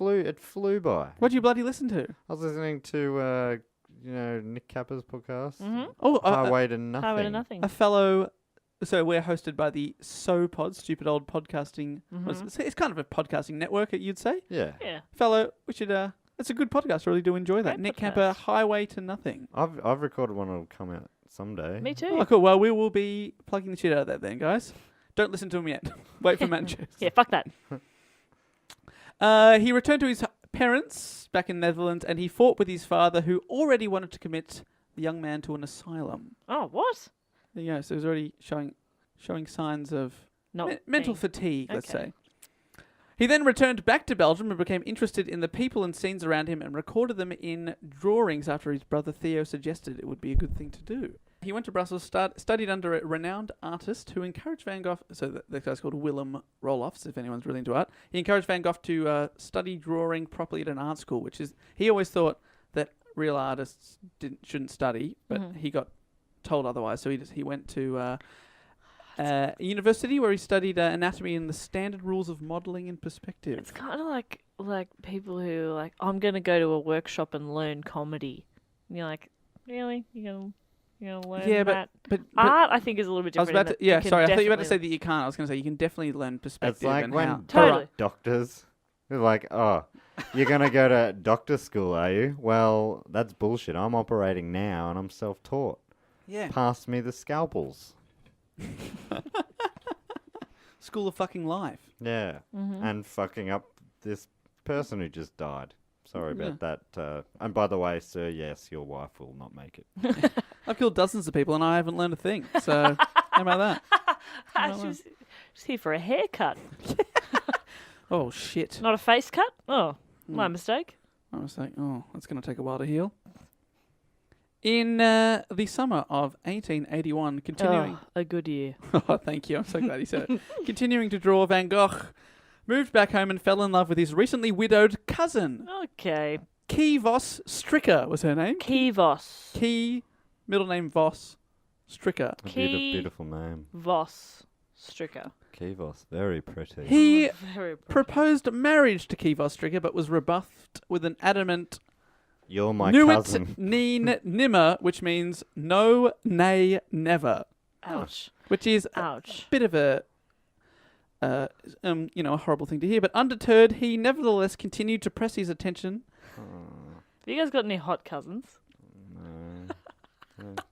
It flew by. What'd you bloody listen to? I was listening to, Nick Capper's podcast. Mm-hmm. Oh, Highway to Nothing. Highway to nothing. a fellow. So we're hosted by the SoPod, Stupid Old Podcasting. Mhm. It's kind of a podcasting network, you'd say. Yeah. Yeah. Fellow, we should. It's a good podcast. I really do enjoy that. Great Nick podcast. Capper, Highway to Nothing. I've recorded one that'll come out someday. Me too. Oh, cool. Well, we will be plugging the shit out of that then, guys. Don't listen to him yet. Wait for Manchester. Yeah, fuck that. He returned to his parents back in Netherlands, and he fought with his father, who already wanted to commit the young man to an asylum. Oh, what? There you go. So he was already showing signs of Not mental being- fatigue, let's Okay. say. He then returned back to Belgium and became interested in the people and scenes around him and recorded them in drawings after his brother Theo suggested it would be a good thing to do. He went to Brussels, studied under a renowned artist who encouraged Van Gogh, so that guy's called Willem Rolofs, if anyone's really into art. He encouraged Van Gogh to study drawing properly at an art school, which is, he always thought that real artists shouldn't study, but he got told otherwise, so he went to a university where he studied anatomy and the standard rules of modelling and perspective. It's kind of like people who like, I'm going to go to a workshop and learn comedy. And you're like, really? You're gonna learn Yeah, that? but Art, I think, is a little bit I was different. about to, in that yeah, can sorry, I thought you were about to say definitely- that you can't. I was going to say you can definitely learn perspective. It's like and when how. Totally. doctors, they're like, oh, you're going to go to doctor school, are you? Well, that's bullshit. I'm operating now and I'm self-taught. Yeah. Pass me the scalpels. School of fucking life. Yeah. Mhm. And fucking up this person who just died. Sorry Yeah. about that. And by the way, sir, yes, your wife will not make it. I've killed dozens of people and I haven't learned a thing. So, how about that? Ah, she's here for a haircut, Oh, shit. not a face cut. Oh, my Mm. mistake. I was like, oh, that's going to take a while to heal. In the summer of 1881, continuing... Oh, a good year. Oh, thank you. I'm so glad he said it. Continuing to draw, Van Gogh moved back home and fell in love with his recently widowed cousin. Okay. Key Voss Stricker was her name. Kivos. Key, middle name Voss Stricker. A Key- beautiful name. Voss. Stricker. Kivos, very pretty. He Very pretty. proposed marriage to Key Voss Stricker, but was rebuffed with an adamant You're my "Nuit cousin. neen nimmer," which means no, nay, never, Ouch. which is Ouch. bit of a a horrible thing to hear. But undeterred, he nevertheless continued to press his attention. Have you guys got any hot cousins? No.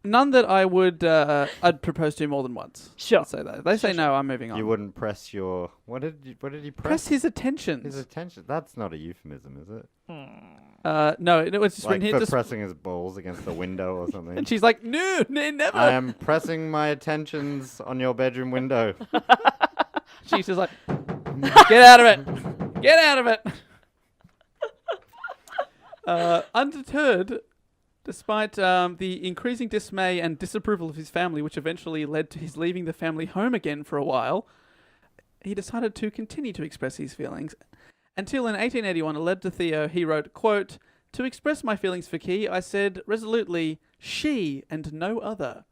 None that I would I'd propose to more than once. Sure. I'd say that. They say Sure, no, I'm moving on. You wouldn't press your... What did he press press? his attention. His attention. That's not a euphemism, is it? No, it was just Like when he for just. pressing his balls against the window or something. And she's like, no, never. I am pressing my attentions on your bedroom window. She's just like, get out of it. Get out of it. Undeterred, despite the increasing dismay and disapproval of his family, which eventually led to his leaving the family home again for a while, he decided to continue to express his feelings. Until in 1881, a letter to Theo, he wrote, quote, "To express my feelings for Key, I said resolutely, she and no other.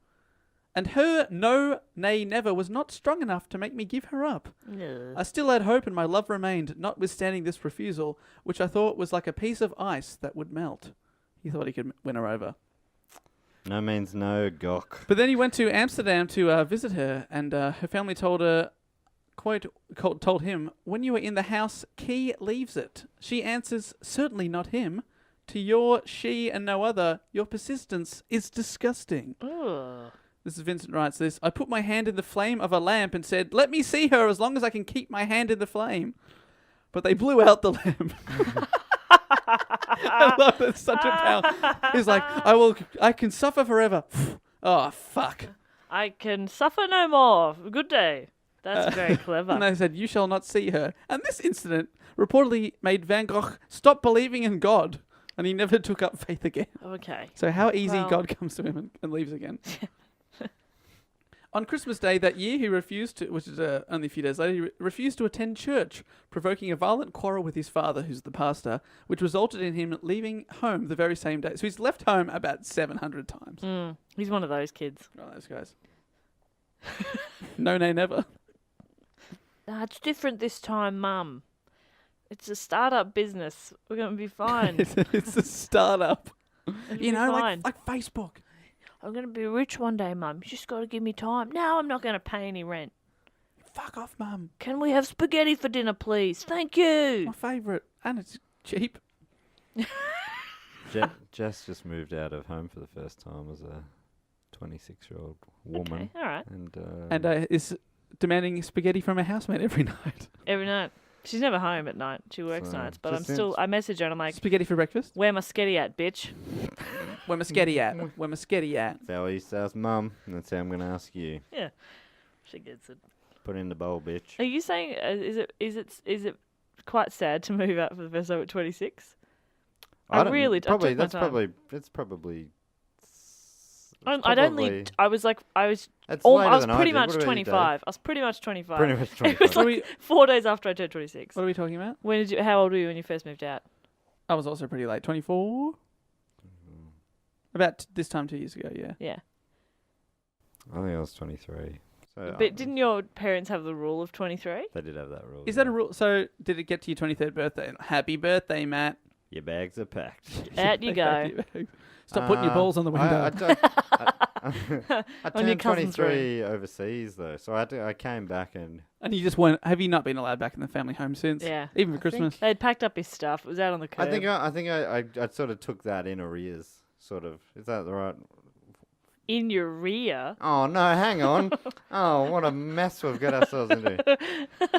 And her no, nay, never was not strong enough to make me give her up. No. I still had hope and my love remained, notwithstanding this refusal, which I thought was like a piece of ice that would melt." He thought he could win her over. No means no, Gogh. But then he went to Amsterdam to visit her, and her family told her, quote, told him, "When you are in the house, Key leaves it. She answers, certainly not him. To your she and no other, your persistence is disgusting." Ugh. This is Vincent writes this. I put my hand in the flame of a lamp and said, let me see her as long as I can keep my hand in the flame. But they blew out the lamp. I love that. Such a power. He's like, I can suffer forever. Oh, fuck. I can suffer no more. Good day. That's very clever. And they said, you shall not see her. And this incident reportedly made Van Gogh stop believing in God. And he never took up faith again. Okay. So how easy Well- God comes to him and leaves again. On Christmas Day that year, he refused to, which is only a few days later, he refused to attend church, provoking a violent quarrel with his father, who's the pastor, which resulted in him leaving home the very same day. So he's left home about 700 times. He's one of those kids. Oh, those guys. No, nay, never. It's different this time, Mum. It's a startup business. We're going to be fine. It's a startup. It'll You be know, fine. like Facebook. I'm going to be rich one day, Mum. You just got to give me time. No, I'm not going to pay any rent. Fuck off, Mum. Can we have spaghetti for dinner, please? Thank you. My favourite. And it's cheap. Jess just moved out of home for the first time as a 26-year-old woman. Okay, all right. And Is demanding spaghetti from a housemate every night. Every night. She's never home at night. She works So, nights. But I'm just still... I message her and I'm like, Spaghetti for breakfast? where my sketty at, bitch? Where my sketty at? Where my sketty at? that's how I used to ask Mum, and that's how I'm going to ask you. Yeah. She gets it. Put in the bowl, bitch. Are you saying... Is it quite sad to move out for the first time at 26? I don't- really... Probably, I took my that's time. probably... It's probably... I'd only... I was like... I was It's I later was than I pretty did. much What about you, Dave? 25. I was pretty much 25. Pretty much It 25. was What are like we- 4 days after I turned 26. What are we talking about? When did you? How old were you when you first moved out? I was also pretty late. 24? About this time 2 years ago, yeah. Yeah. I think I was 23. So But didn't your parents have the rule of 23? They did have that rule. Is that a rule? So, did it get to your 23rd birthday? Happy birthday, Matt. Your bags are packed. Out you go. Stop putting your balls on the window. I On your turned cousin's 23 overseas though, so I came back and And you just went, have you not been allowed back in the family home since? Yeah. Even for Christmas? They'd packed up his stuff. It was out on the curb. I think I sort of took that in arrears. Sort of. Is that the right? In your rear. Oh no, hang on. Oh, what a mess we've got ourselves into.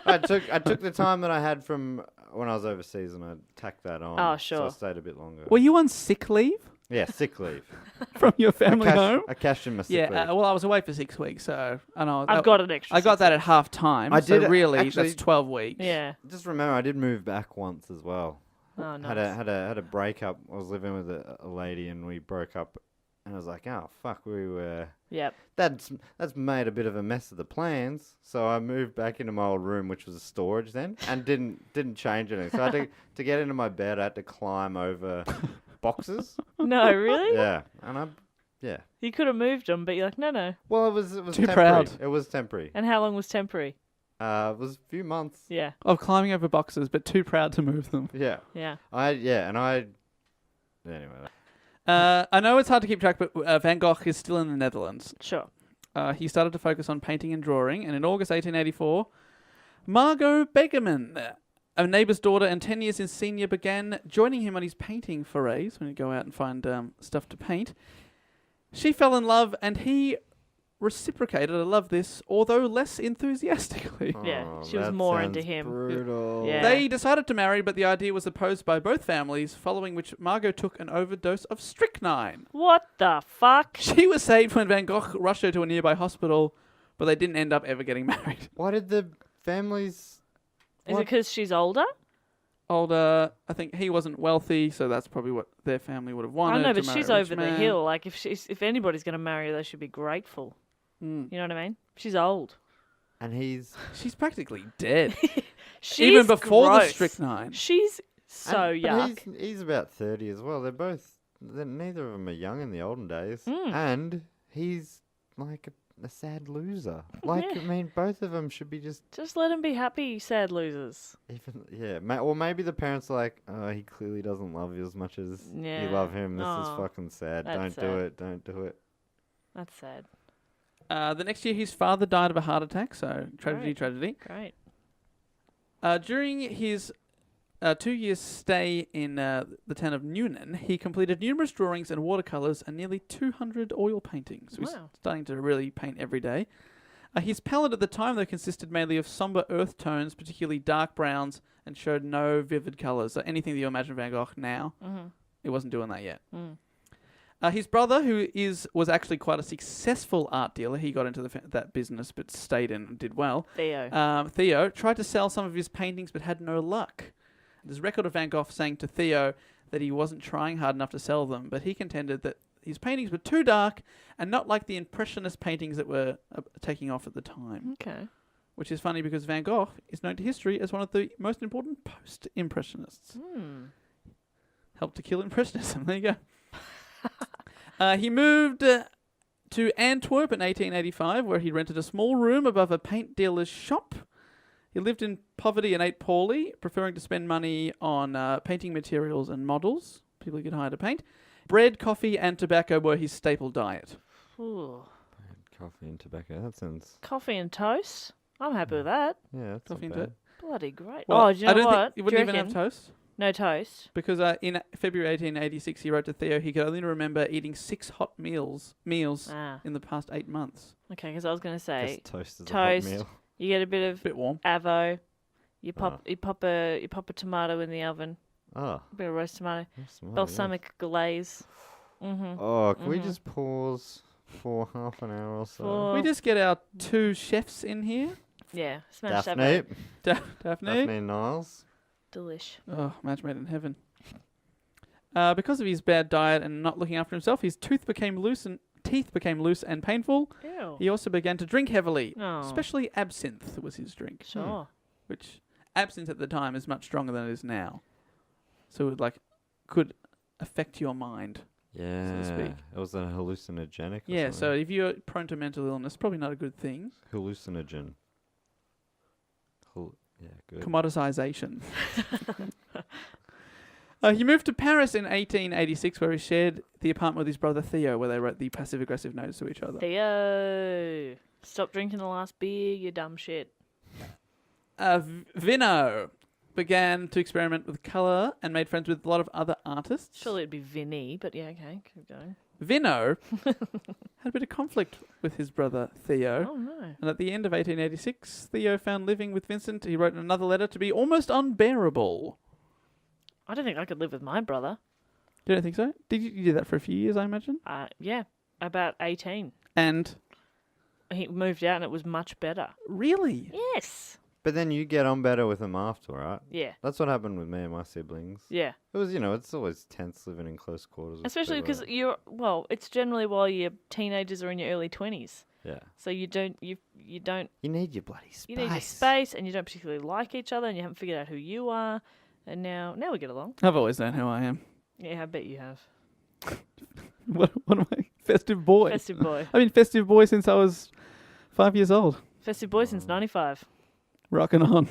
I took the time that I had from when I was overseas and I tacked that on. Oh, So I sure. stayed a bit longer. Were you on sick leave Yeah, sick leave. from your family home? I cashed in my sick Yeah, leave. well, I was away for 6 weeks, so I know. I've got an extra. I got 6 that at half time. I so did really, actually- that's 12 weeks. Yeah. Just remember, I did move back once as well. Oh, nice. Had a breakup. I was living with a lady and we broke up. And I was like, oh fuck, we were. Yep. That's made a bit of a mess of the plans. So I moved back into my old room, which was a storage then, and didn't change anything. So I had to get into my bed. I had to climb over boxes. No, really? Yeah, and yeah. You could have moved them, but you're like, no. Well, it was Too temporary. proud. It was temporary. And how long was temporary? It was a few months. Yeah. Of climbing over boxes, but too proud to move them. Yeah. Yeah. Anyway. I know it's hard to keep track, but Van Gogh is still in the Netherlands. Sure. He started to focus on painting and drawing, and in August 1884, Margot Begeman, a neighbour's daughter and 10 years his senior, began joining him on his painting forays when he'd go out and find stuff to paint. She fell in love, and he reciprocated, I love this, although less enthusiastically. Yeah, Oh, she was that more into sounds him. Brutal. Yeah. They decided to marry, but the idea was opposed by both families, following which Margot took an overdose of strychnine. What the fuck? She was saved when Van Gogh rushed her to a nearby hospital, but they didn't end up ever getting married. Why did the families? Is it because she's older? Older, I think he wasn't wealthy, so that's probably what their family would have I wanted. don't know, to but marry she's a rich over the man. hill. Like, if anybody's going to marry her, they should be grateful. Mm. You know what I mean? She's old. And he's She's practically dead. She's Even before the gross. strychnine. She's so and- but yuck. He's about 30 as well. Neither of them are young in the olden days, Mm. and he's like a sad loser. Like Yeah. I mean, both of them should be just Just let them be happy, sad losers. even. Yeah, or maybe the parents are like, oh, he clearly doesn't love you as much as Yeah. you love him. This is Oh, fucking sad. that's Don't sad. do it. Don't do it. That's sad. The next year, his father died of a heart attack, so tragedy, Right. tragedy. Great. During his 2 years' stay in the town of Newnan, he completed numerous drawings and watercolours and nearly 200 oil paintings. So he's Wow. starting to really paint every day. His palette at the time, though, consisted mainly of sombre earth tones, particularly dark browns, and showed no vivid colours. So anything that you imagine Van Gogh now, it wasn't doing that yet. His brother, who was actually quite a successful art dealer, he got into that business but stayed in and did well. Theo tried to sell some of his paintings but had no luck. There's a record of Van Gogh saying to Theo that he wasn't trying hard enough to sell them, but he contended that his paintings were too dark and not like the Impressionist paintings that were taking off at the time. Okay. Which is funny because Van Gogh is known to history as one of the most important Post-Impressionists. Helped to kill Impressionism. There you go. He moved to Antwerp in 1885, where he rented a small room above a paint dealer's shop. He lived in poverty and ate poorly, preferring to spend money on painting materials and models, people he could hire to paint. Bread, coffee, and tobacco were his staple diet. Ooh. Coffee and tobacco. That sounds. Coffee and toast. I'm happy with that. Yeah, that's Coffee not and bad. Bloody great. Well, Do you know I don't what? think he wouldn't even have toast. No toast. Because in February 1886, he wrote to Theo he could only remember eating 6 hot meals in the past 8 months. Okay, because I was going to say Just toast is toast. a hot meal. You get a bit of Bit warm. avo. You pop a tomato in the oven. Oh. A bit of roast tomato. That's smart, Balsamic glaze. Oh, can we just pause for half an hour or so? For- We just get our 2 chefs in here. Yeah, smash that. Daphne. Back. Daphne. Daphne and Niles. Delish. Oh, match made in heaven. Because of his bad diet and not looking after himself, his teeth became loose and painful. Ew. He also began to drink heavily, Oh. especially absinthe was his drink. Sure. Which absinthe at the time is much stronger than it is now. So it could affect your mind. Yeah. so to speak. It was a hallucinogenic. Yeah, Or so something. if you're prone to mental illness, probably not a good thing. Hallucinogen. Yeah, good. Commoditization. He moved to Paris in 1886, where he shared the apartment with his brother Theo, where they wrote the passive-aggressive notes to each other. Theo. Stop drinking the last beer, you dumb shit. Vino began to experiment with colour and made friends with a lot of other artists. Surely it'd be Vinny, but yeah, okay, keep going. Vino had a bit of conflict with his brother Theo. Oh, no. And at the end of 1886, Theo found living with Vincent. He wrote another letter to be almost unbearable. I don't think I could live with my brother. You don't think so? Did you do that for a few years, I imagine? Yeah, about 18. And He moved out and it was much better. really? Yes. But then you get on better with them after, right? Yeah. That's what happened with me and my siblings. Yeah. It was, it's always tense living in close quarters. with Especially people. because it's generally while your teenagers are in your early 20s. Yeah. So you need your bloody space. You need your space and you don't particularly like each other and you haven't figured out who you are. And now we get along. I've always known who I am. Yeah, I bet you have. What am I? Festive boy. Festive boy. I've been festive boy since I was 5 years old. Festive boy since 95. Rocking on.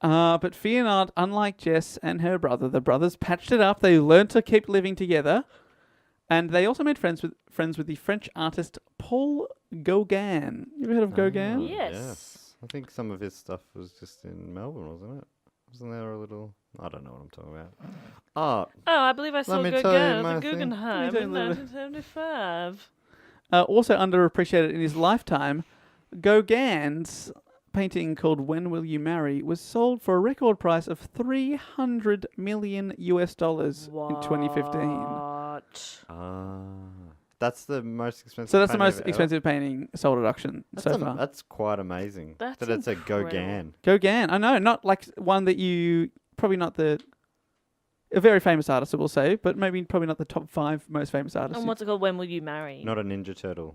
But fear not, unlike Jess and her brother, the brothers patched it up. They learned to keep living together. And they also made friends with the French artist Paul Gauguin. You ever heard of Gauguin? Yes. I think some of his stuff was just in Melbourne, wasn't it? Wasn't there a little... I don't know what I'm talking about. Oh, I believe I saw me Gauguin tell you at my the thing. Guggenheim Let me in tell you a little 1975. Also underappreciated in his lifetime, Gauguin's painting called When Will You Marry was sold for a record price of $300 million in 2015. What? That's the most expensive. So that's the painting most ever. expensive painting sold at auction so far. That's quite amazing. That's that it's a incredible. Gauguin. Gauguin, I know, not like one that you probably not a very famous artist, I will say, but probably not the top 5 most famous artists. And what's it called? When Will You Marry? Not a Ninja Turtle.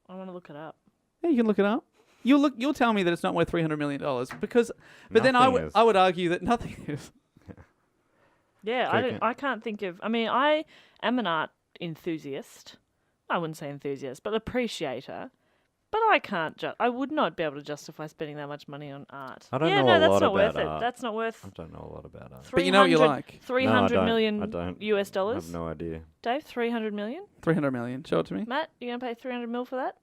I want to look it up. Yeah, you can look it up. You'll tell me that it's not worth $300 million because, but then Nothing is. I would argue that nothing is. Yeah, Gauguin. I can't think of... I mean, I am an art enthusiast. I wouldn't say enthusiast, but appreciator. But I would not be able to justify spending that much money on art. I don't know no, a that's lot not worth about it. art. That's not worth... I don't know a lot about art. But you know what you like. $300 million I don't. US I dollars. have no idea. Dave, 300 million? $300 million. Show it to me. Matt, you going to pay 300 mil for that?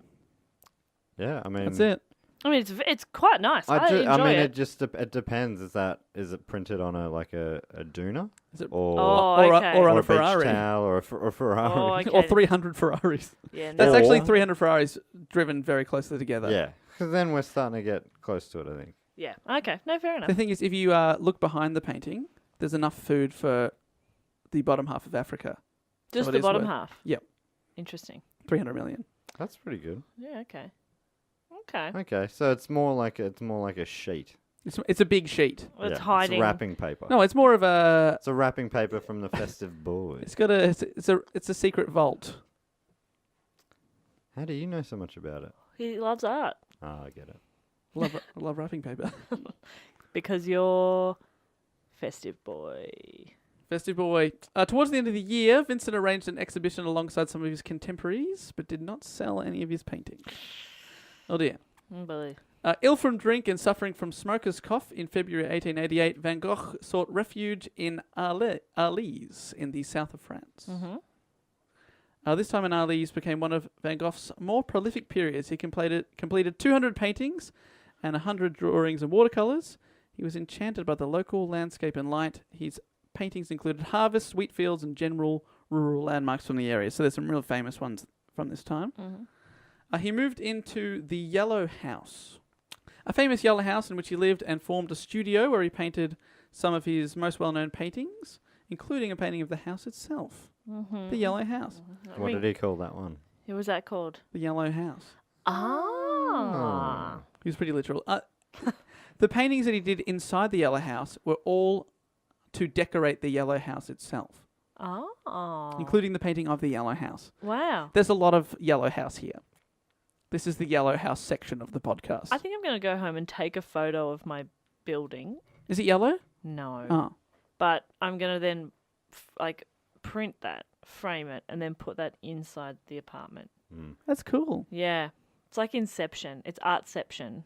Yeah, I mean... That's it. I mean, it's quite nice. I enjoy I mean, it. it just it depends. Is it printed on a Duna? Is it Or okay. or on or a Ferrari? beach towel or a Ferrari? Oh, okay. Or 300 Ferraris. Yeah, no. That's Or- actually 300 Ferraris driven very closely together. Yeah, because then we're starting to get close to it. I think. Yeah. Okay. No, fair enough. The thing is, if you look behind the painting, there's enough food for the bottom half of Africa. Just so it the is bottom worth- half. Yep. Interesting. 300 million. That's pretty good. Yeah. Okay. Okay. Okay, so it's more like a sheet. It's a big sheet. Well, it's Yeah, hiding. It's wrapping paper. No, it's more of a. It's a wrapping paper from the festive boys. It's got a. It's a secret vault. How do you know so much about it? He loves art Ah, I get it. Love wrapping paper. because you're festive boy. Festive boy. Towards the end of the year, Vincent arranged an exhibition alongside some of his contemporaries, but did not sell any of his paintings. Oh dear. Boy. Ill from drink and suffering from smoker's cough, in February 1888, Van Gogh sought refuge in Arles in the south of France. Mm-hmm. This time in Arles became one of Van Gogh's more prolific periods. He completed 200 paintings and 100 drawings and watercolours. He was enchanted by the local landscape and light. His paintings included harvests, wheat fields, and general rural landmarks from the area. So there's some real famous ones from this time. Mm-hmm. He moved into the Yellow House, a famous yellow house in which he lived and formed a studio where he painted some of his most well-known paintings, including a painting of the house itself, Mm-hmm. the Yellow House. What did he call that one? What was that called? The Yellow House. Ah. He was pretty literal. The paintings that he did inside the Yellow House were all to decorate the Yellow House itself, Oh. including the painting of the Yellow House. Wow. There's a lot of Yellow House here. This is the Yellow House section of the podcast. I think I'm going to go home and take a photo of my building. Is it yellow? No. Oh. But I'm going to then print that, frame it, and then put that inside the apartment. That's cool. Yeah. It's like Inception. It's Artception.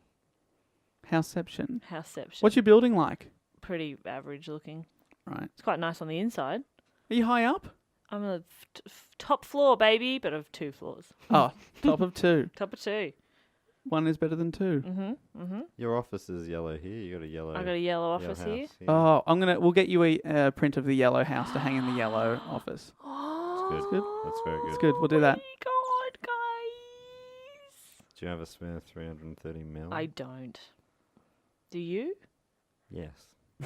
Houseception. Houseception. What's your building like? Pretty average looking. Right. It's quite nice on the inside. Are you high up? I'm on the top floor, baby, but of 2 floors. Oh, top of 2. Top of 2. One is better than 2. Mm-hmm. Mm-hmm. Your office is yellow here. You got a yellow. I got a yellow yellow office house here. Oh, we'll get you a print of the Yellow House to hang in the Yellow office. Oh, That's good. That's very good. It's good. We'll do that. my God, guys. Do you have a spare 330 mil? I don't. Do you? Yes.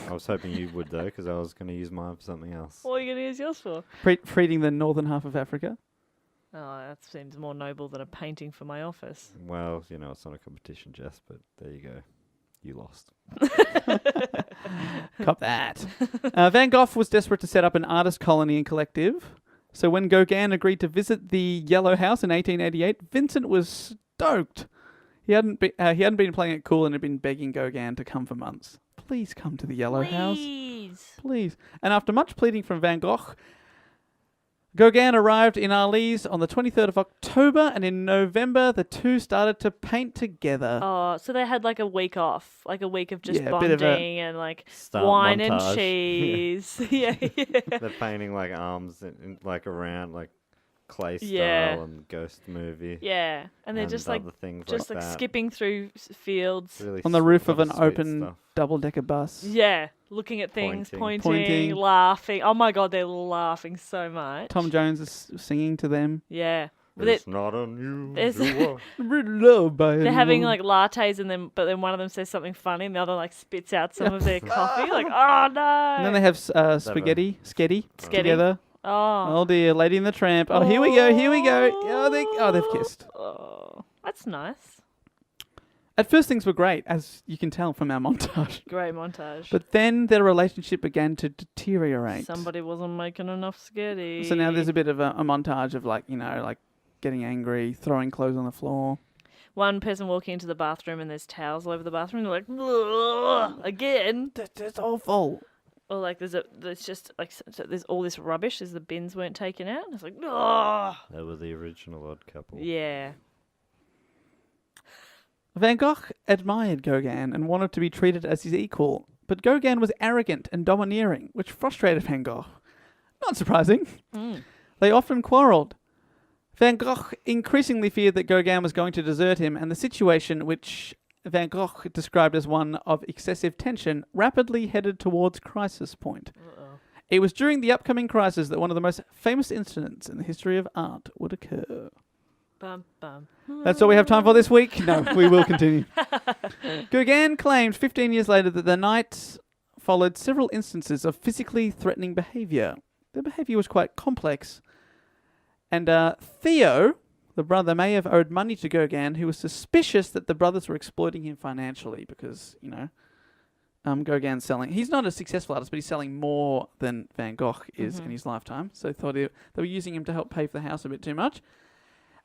I was hoping you would though, because I was going to use mine for something else. What are you going to use yours for? Feeding the northern half of Africa. Oh, that seems more noble than a painting for my office. Well, it's not a competition, Jess, but there you go. You lost. Cop that. Van Gogh was desperate to set up an artist colony and collective. So when Gauguin agreed to visit the Yellow House in 1888, Vincent was stoked. He hadn't been playing it cool and had been begging Gauguin to come for months. Please come to the Yellow House. Please. And after much pleading from Van Gogh, Gauguin arrived in Arles on the 23rd of October, and in November the two started to paint together. Oh, so they had like a week off, like a week of just Yeah, a bit of a bonding and like Start wine and montage. cheese. Yeah. They're painting like arms like around like clay style Yeah. and ghost movie. Yeah. And they're and just like other things just like like that. skipping through fields. Really On the roof of rather an sweet open stuff. double-decker bus. Yeah, looking at things, Pointing. Pointing. laughing. Oh my God, they're laughing so much. Tom Jones is singing to them. Yeah. But It's not unusual. they're having like lattes and then one of them says something funny and the other like spits out some of their coffee. Like, oh no. And then they have spaghetti, sketty together. Oh. Oh dear, Lady and the Tramp. Oh, here we go, here we go. Oh, they've kissed. Oh, that's nice. At first, things were great, as you can tell from our montage. Great montage. But then their relationship began to deteriorate. Somebody wasn't making enough sketty. So now there's a bit of a montage of like getting angry, throwing clothes on the floor. one person walking into the bathroom and there's towels all over the bathroom. They're like, "Ugh, again." That's awful. Or like there's just like so there's all this rubbish as the bins weren't taken out. It's like, oh, They were the original odd couple. yeah. Van Gogh admired Gauguin and wanted to be treated as his equal, but Gauguin was arrogant and domineering, which frustrated Van Gogh. Not surprising. They often quarrelled. Van Gogh increasingly feared that Gauguin was going to desert him, and the situation, which Van Gogh described as one of excessive tension, rapidly headed towards crisis point. It was during the upcoming crisis that one of the most famous incidents in the history of art would occur. Bum, bum. That's all we have time for this week. No, we will continue. Gauguin claimed 15 years later that the night followed several instances of physically threatening behaviour. The behaviour was quite complex. And Theo, the brother, may have owed money to Gauguin, who was suspicious that the brothers were exploiting him financially because, Gauguin's selling. He's not a successful artist, but he's selling more than Van Gogh is in his lifetime. So thought they were using him to help pay for the house a bit too much.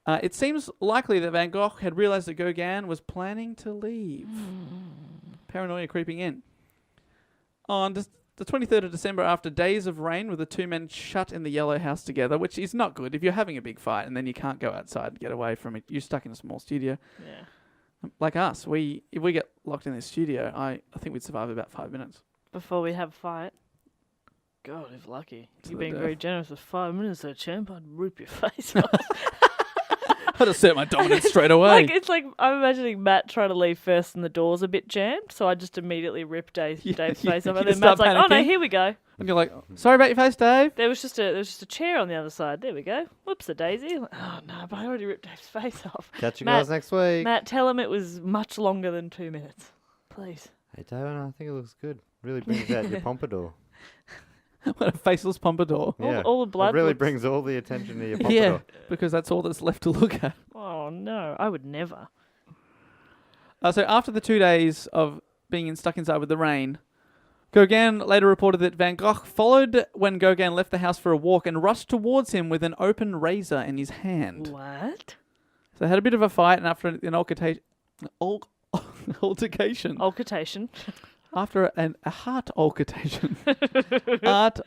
It seems likely that Van Gogh had realised that Gauguin was planning to leave. Paranoia creeping in. On the 23rd of December, after days of rain, with the two men shut in the yellow house together, which is not good. If you're having a big fight and then you can't go outside and get away from it, you're stuck in a small studio. Yeah. Like us, if we get locked in this studio, I think we'd survive about 5 minutes. Before we have a fight. God, if lucky. You're being very generous with 5 minutes there, champ. I'd rip your face off. I'd assert my dominance straight away. It's like I'm imagining Matt trying to leave first and the door's a bit jammed, so I just immediately rip Dave's face off, and then Matt's like, "Oh no, here we go." And you're like, "Sorry about your face, Dave." There was just a chair on the other side. There we go. Whoops, a daisy. Like, oh no, but I already ripped Dave's face off. Catch you guys next week. Matt, tell him it was much longer than 2 minutes, please. Hey, Dave, I think it looks good. Really brings out your pompadour. What a faceless pompadour. Yeah. All the blood. It really brings all the attention to your pompadour. Yeah, because that's all that's left to look at. Oh no, I would never. So after the 2 days of being stuck inside with the rain, Gauguin later reported that Van Gogh followed when Gauguin left the house for a walk and rushed towards him with an open razor in his hand. What? So they had a bit of a fight, and after an altercation. Altercation. After a heart altercation. After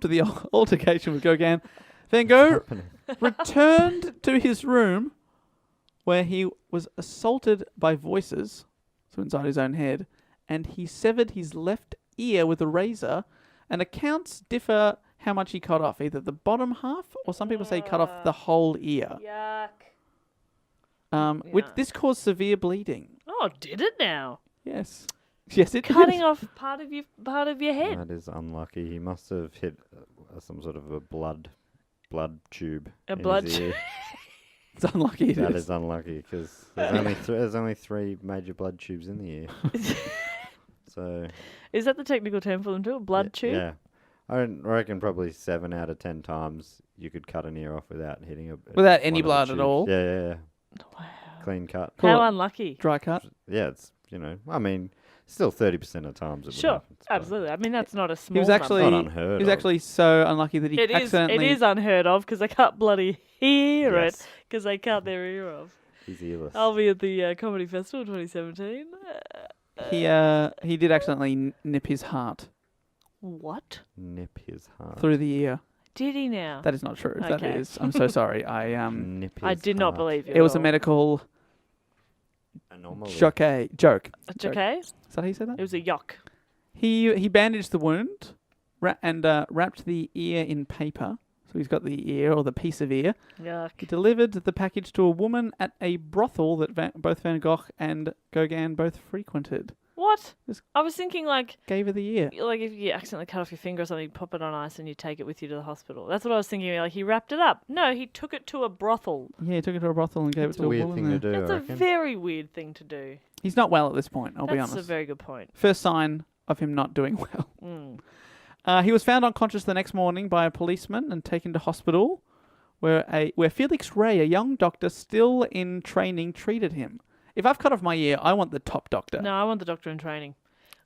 the altercation with Gauguin, Van Gogh returned to his room where he was assaulted by voices, so inside his own head, and he severed his left ear with a razor, and accounts differ how much he cut off, either the bottom half, or some people say he cut off the whole ear. Yuck. Which this caused severe bleeding. Oh, did it now? Yes. Yes, it Cutting did. off part of your head. That is unlucky. He must have hit some sort of a blood tube. A in blood his ear. It's unlucky. That is unlucky because there's only 3 major blood tubes in the ear. So. Is that the technical term for them too? A blood tube? Yeah. I reckon probably 7 out of 10 times you could cut an ear off without hitting without any one of the blood at tubes. all? Yeah. Wow. Clean cut. Cool. How unlucky. Dry cut. Yeah, it's, I mean, still 30% of times it would happen. Absolutely. I mean, that's not a small He was actually Not unheard he was of. actually so unlucky that he accidentally... It is unheard of because they can't bloody hear Yes. it because they cut their ear off. He's earless. I'll be at the Comedy Festival 2017. He did accidentally nip his heart What? Nip his heart. through the ear. Did he now? That is not true. That Okay. is. I'm so sorry. Nip his I did not heart. believe you. It was a medical Anomaly. joke. Joke. Okay. Is that how you said that? It was a yuck. He bandaged the wound and wrapped the ear in paper. So he's got the ear, or the piece of ear. He Yuck. delivered the package to a woman at a brothel that both Van Gogh and Gauguin both frequented. What? Just- I was thinking like Gave her the ear. if you accidentally cut off your finger or something, you pop it on ice and you take it with you to the hospital. That's what I was thinking. Like he wrapped it up. No, he took it to a brothel. Yeah, he took it to a brothel and gave It's it a to a weird woman thing to there. do, That's I a reckon. very weird thing to do. He's not well at this point, I'll be That's honest. a very good point. First sign of him not doing well. Mm. He was found unconscious the next morning by a policeman and taken to hospital, where Felix Ray, a young doctor still in training, treated him. If I've cut off my ear, I want the top doctor. No, I want the doctor in training.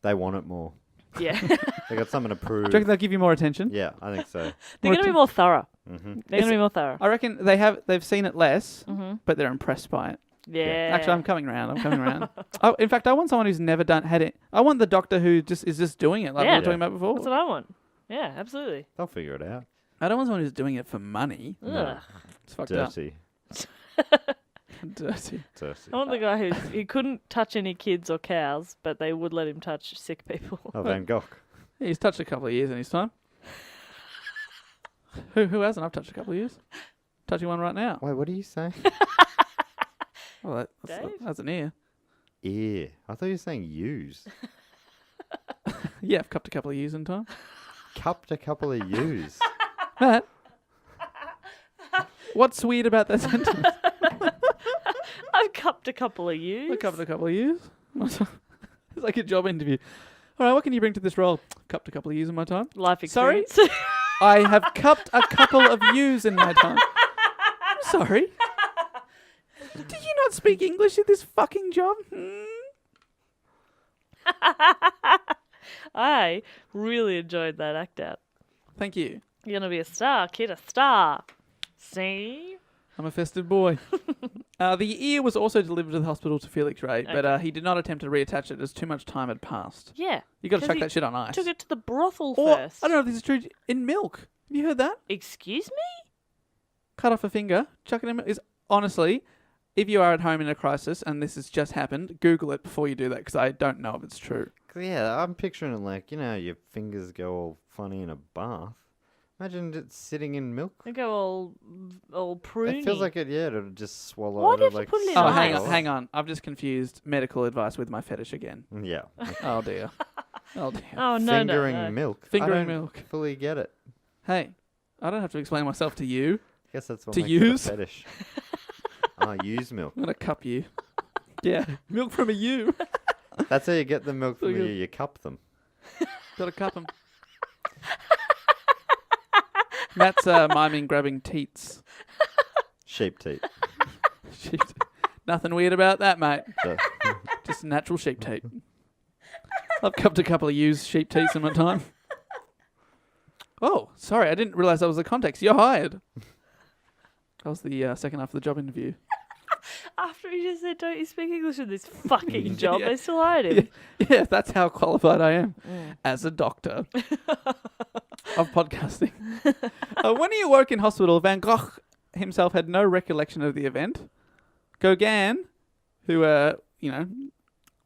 They want it more. Yeah. They got something to prove. Do you reckon they'll give you more attention? Yeah, I think so. They're going to be more thorough. Mm-hmm. They're going to be more thorough. I reckon they've seen it less, but they're impressed by it. Yeah. Actually, I'm coming around. In fact, I want someone who's never had it. I want the doctor who is just doing it, like we Yeah. were talking about before. That's what I want. Yeah, absolutely. They'll figure it out. I don't want someone who's doing it for money. Ugh. It's fucked Dirty. up. Dirty. Dirty. I want the guy he couldn't touch any kids or cows, but they would let him touch sick people. Oh, Van Gogh. Yeah, he's touched a couple of years in his time. Who hasn't? I've touched a couple of years. Touching one right now. Wait, what are you saying? Well, Dave? that's an ear. Ear. I thought you were saying use. Yeah, I've cupped a couple of years in time. Cupped a couple of use. Matt, what's weird about that sentence? I've cupped a couple of years. I cupped a couple of years. It's like a job interview. All right, what can you bring to this role? Cupped a couple of years in my time. Life Sorry? experience. I have cupped a couple of years in my time. I'm sorry. Do you not speak English in this fucking job? I really enjoyed that act out. Thank you. You're going to be a star, kid, a star. See? I'm a festive boy. The ear was also delivered to the hospital to Felix Ray, but he did not attempt to reattach it as too much time had passed. Yeah. You got to 'cause chuck he that shit on ice. Took it to the brothel Or, first. I don't know if this is true, in milk. Have you heard that? Excuse me? Cut off a finger, chuck it in milk. Is honestly, if you are at home in a crisis and this has just happened, Google it before you do that because I don't know if it's true. Yeah, I'm picturing it like, you know, your fingers go all funny in a bath. Imagine it sitting in milk. They go all pruny. It feels like it'll just swallow Why it. do you have to like put it in Oh, ice? hang on. I've just confused medical advice with my fetish again. Yeah. Oh dear. Oh dear. Oh, no, Fingering no. milk. Fingering I don't milk. fully get it. Hey, I don't have to explain myself to you. I guess that's what To makes use? it a fetish. Use milk. I'm gonna cup you. Yeah, milk from a ewe. That's how you get the milk from So you. good. You cup them. Gotta cup them. Matt's miming grabbing teats. Sheep teat. Sheep teat. Nothing weird about that, mate. So- Just natural sheep teat. I've cupped a couple of used sheep teats in my time. Oh, sorry, I didn't realise that was the context. You're hired. That was the second half of the job interview. After he just said, don't you speak English in this fucking job, Yeah. they still hired him. Yeah, that's how qualified I am as a doctor of podcasting. When he awoke in hospital, Van Gogh himself had no recollection of the event. Gauguin, who,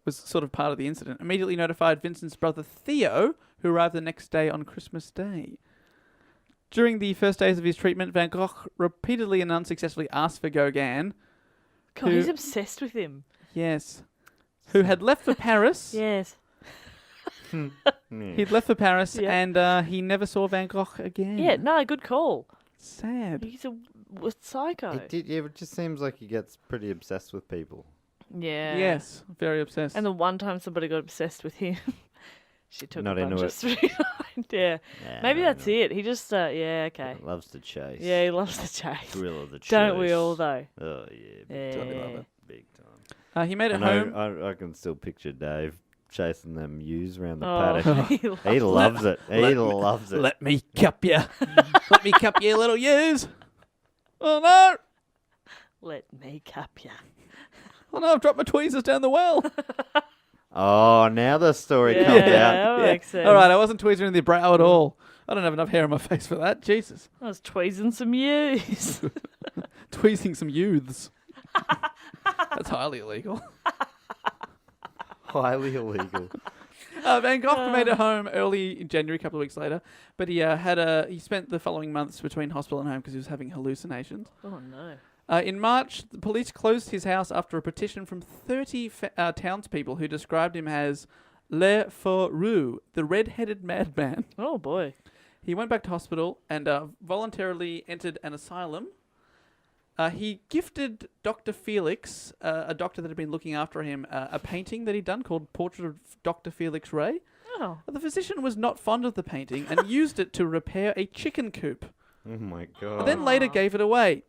was sort of part of the incident, immediately notified Vincent's brother Theo, who arrived the next day on Christmas Day. During the first days of his treatment, Van Gogh repeatedly and unsuccessfully asked for Gauguin, God, he's obsessed with him. yes, who had left for Paris. Yes. He'd left for Paris Yeah. and he never saw Van Gogh again. Yeah, no, good call. Sad. He's a psycho. It just seems like he gets pretty obsessed with people. Yeah. Yes, very obsessed. And the one time somebody got obsessed with him, she took Not a into bunch it. of street. Yeah. Maybe that's it. He just, it. Loves to chase. Yeah, he loves the chase. Thrill of the chase. Don't we all, though? Oh, yeah. Yeah. Totally love it. Big time. He made I it know, home. I can still picture Dave chasing them ewes around the Oh, paddock. He loves it. He loves it. Let me cup you. Let me cup you, little ewes. Oh no! Let me cup ya. Oh no! I've dropped my tweezers down the well. Oh, now the story comes out. that makes sense. All right, I wasn't tweezing the brow at all. I don't have enough hair on my face for that. Jesus, I was tweezing some ewes. tweezing some youths. That's highly illegal. Highly illegal. Van Gogh made it home early in January, a couple of weeks later, but he spent the following months between hospital and home because he was having hallucinations. Oh, no. In March, the police closed his house after a petition from 30 townspeople who described him as Le Faux Roux, the red-headed madman. Oh, boy. He went back to hospital and voluntarily entered an asylum. He gifted Dr. Felix, a doctor that had been looking after him, a painting that he'd done called Portrait of Dr. Felix Ray. Oh. The physician was not fond of the painting and used it to repair a chicken coop. Oh, my And God. then later gave it away.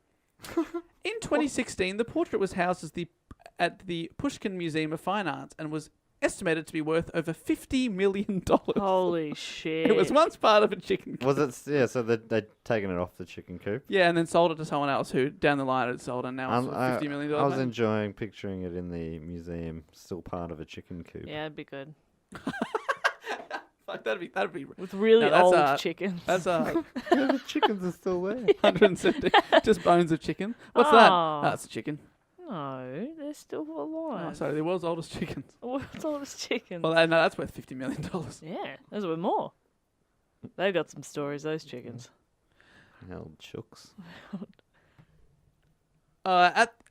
In 2016, the portrait was housed at the Pushkin Museum of Fine Arts and was estimated to be worth over $50 million. Holy shit. It was once part of a chicken coop. Was it? Yeah, so they'd taken it off the chicken coop. Yeah, and then sold it to someone else who down the line had sold, and now it's worth $50 million. I was maybe. enjoying picturing it in the museum, still part of a chicken coop. Yeah, it'd be good. Fuck, that'd be With really No, that's old art. chickens. that's Yeah, the chickens are still there. 170 just bones of chicken. What's that? Oh. That's a chicken. No, they're still Oh, alive. sorry, the world's oldest chickens. What's all this chicken? Well, no, that's worth $50 million. Yeah, those were more. They've got some stories, those chickens. Hell, chooks.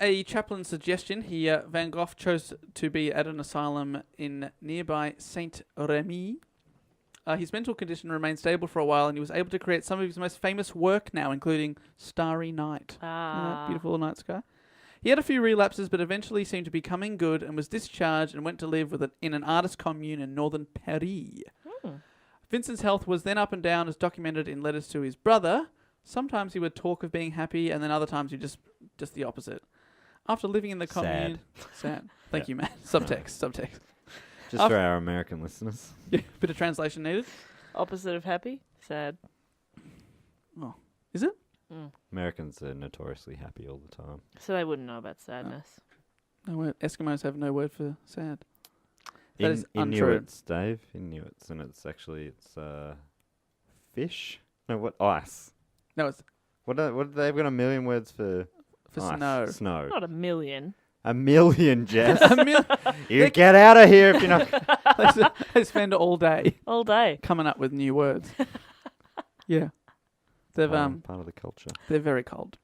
a chaplain's suggestion, Van Gogh chose to be at an asylum in nearby Saint Remy. His mental condition remained stable for a while, and he was able to create some of his most famous work now, including Starry Night. Beautiful night sky. He had a few relapses, but eventually seemed to be coming good and was discharged and went to live in an artist commune in northern Paris. Vincent's health was then up and down, as documented in letters to his brother. Sometimes he would talk of being happy, and then other times he just the opposite. After living in the commune... Sad. Thank you, Matt. Subtext. Just for our American listeners. Yeah, bit of translation needed. Opposite of happy? Sad. Oh, is it? Americans are notoriously happy all the time. So they wouldn't know about sadness. No word. Eskimos have no word for sad. That is untrue. Inuits, Dave. Inuits, and it's fish. No, what ice? No, it's What they've got a million words for ice. snow. Snow. Not a million. A million, Jess. A You get out of here if you're not. They spend all day All day. coming up with new words. Yeah, they've part of the culture. they're very cold.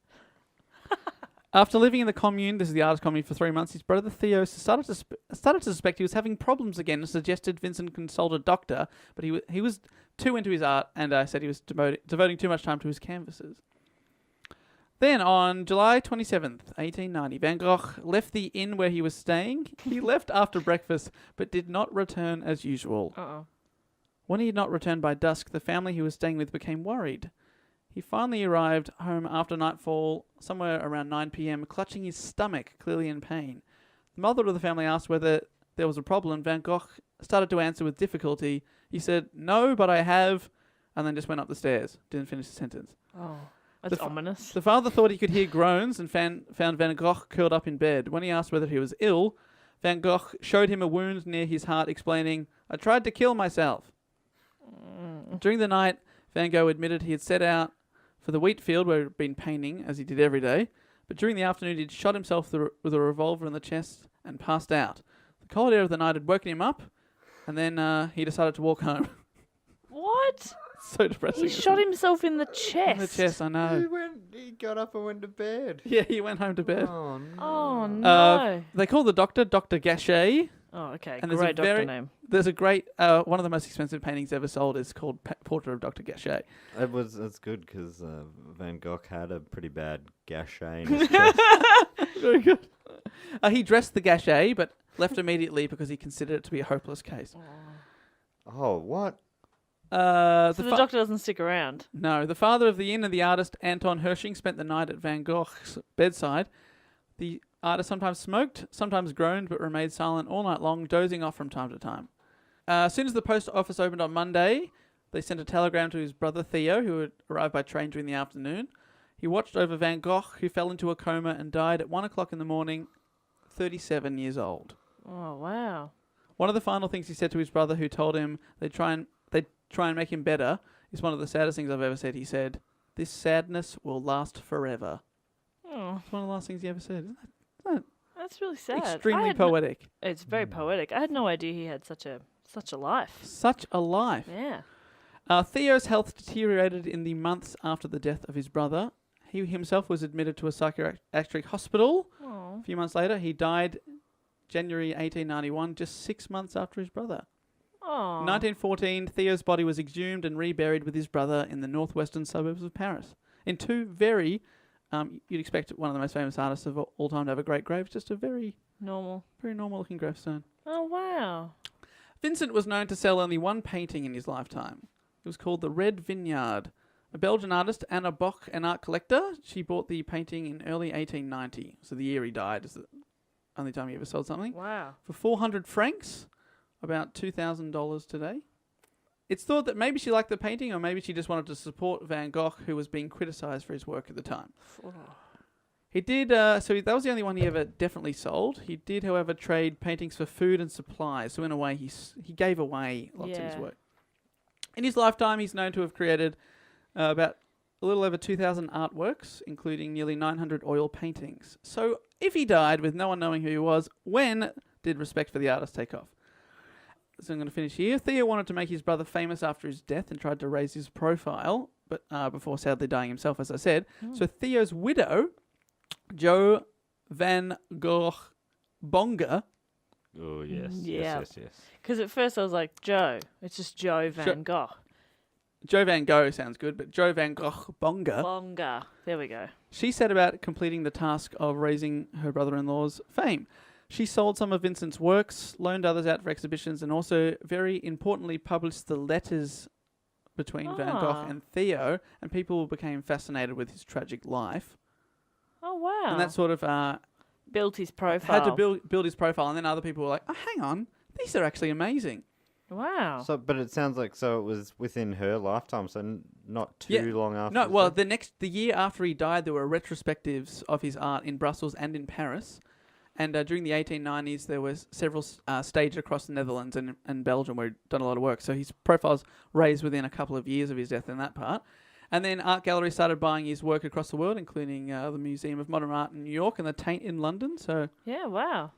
After living in the commune, this is the artist commune, for 3 months, his brother Theo started to suspect he was having problems again and suggested Vincent consult a doctor, but he was too into his art and said he was devoting too much time to his canvases. Then, on July 27th, 1890, Van Gogh left the inn where he was staying. He left after breakfast, but did not return as usual. Uh-oh. When he had not returned by dusk, the family he was staying with became worried. He finally arrived home after nightfall, somewhere around 9 p.m., clutching his stomach, clearly in pain. The mother of the family asked whether there was a problem. Van Gogh started to answer with difficulty. He said, "No, but I have," and then just went up the stairs. Didn't finish the sentence. Oh, that's ominous. The father thought he could hear groans and found Van Gogh curled up in bed. When he asked whether he was ill, Van Gogh showed him a wound near his heart, explaining, "I tried to kill myself." During the night, Van Gogh admitted he had set out for the wheat field where he had been painting, as he did every day, but during the afternoon he'd shot himself with a revolver in the chest and passed out. The cold air of the night had woken him up, and then he decided to walk home. What? So depressing. He shot himself in the chest. In the chest, I know. He got up and went to bed. Yeah, he went home to bed. Oh, no. Oh, no. They call the doctor Dr Gachet. Oh, okay. And Great doctor name. There's a great, one of the most expensive paintings ever sold is called Portrait of Dr Gachet. It's good because Van Gogh had a pretty bad gachet in his chest. Very good. He dressed the Gachet, but left immediately because he considered it to be a hopeless case. Oh, what? So the doctor doesn't stick around? No. The father of the inn and the artist, Anton Hersching, spent the night at Van Gogh's bedside. The artist sometimes smoked, sometimes groaned, but remained silent all night long, dozing off from time to time. As soon as the post office opened on Monday, they sent a telegram to his brother Theo, who had arrived by train during the afternoon. He watched over Van Gogh, who fell into a coma and died at 1 o'clock in the morning, 37 years old. Oh, wow. One of the final things he said to his brother, who told him they'd try and make him better, is one of the saddest things I've ever said. He said, "This sadness will last forever." Oh, It's one of the last things he ever said. Isn't that that's really sad. extremely poetic? It's very poetic. I had no idea he had such a life. Such a life. Yeah. Theo's health deteriorated in the months after the death of his brother. He himself was admitted to a psychiatric hospital. Oh. A few months later, he died January 1891, just 6 months after his brother. Oh. 1914, Theo's body was exhumed and reburied with his brother in the northwestern suburbs of Paris. In two very, you'd expect one of the most famous artists of all time to have a great grave, just a very Normal. looking gravestone. Oh, wow. Vincent was known to sell only one painting in his lifetime. It was called The Red Vineyard. A Belgian artist, Anna Bock, an art collector, she bought the painting in early 1890. So the year he died is the only time he ever sold something. Wow. For 400 francs, about $2,000 today. It's thought that maybe she liked the painting, or maybe she just wanted to support Van Gogh, who was being criticised for his work at the time. Oh. He did, that was the only one he ever definitely sold. He did, however, trade paintings for food and supplies. So in a way, he gave away lots of his work. In his lifetime, he's known to have created about a little over 2,000 artworks, including nearly 900 oil paintings. So if he died with no one knowing who he was, when did respect for the artist take off? So I'm going to finish here. Theo wanted to make his brother famous after his death and tried to raise his profile, but before sadly dying himself, as I said. So Theo's widow, Jo Van Gogh Bonga. Oh, yes. Yeah. Yes. Because at first I was like, Joe. It's just Joe Van Gogh. Joe Van Gogh sounds good, but Joe Van Gogh Bonga. Bonga. There we go. She set about completing the task of raising her brother-in-law's fame. She sold some of Vincent's works, loaned others out for exhibitions, and also, very importantly, published the letters between Van Gogh and Theo, and people became fascinated with his tragic life. Oh, wow. And that sort of built his profile. had to build his profile, and then other people were like, oh, hang on, these are actually amazing. Wow. So, but it sounds like it was within her lifetime, so not too long after. No, well, the year after he died, there were retrospectives of his art in Brussels and in Paris. And during the 1890s, there was several staged across the Netherlands and Belgium where he'd done a lot of work. So his profile's raised within a couple of years of his death in that part. And then art galleries started buying his work across the world, including the Museum of Modern Art in New York and the Tate in London. So yeah, wow.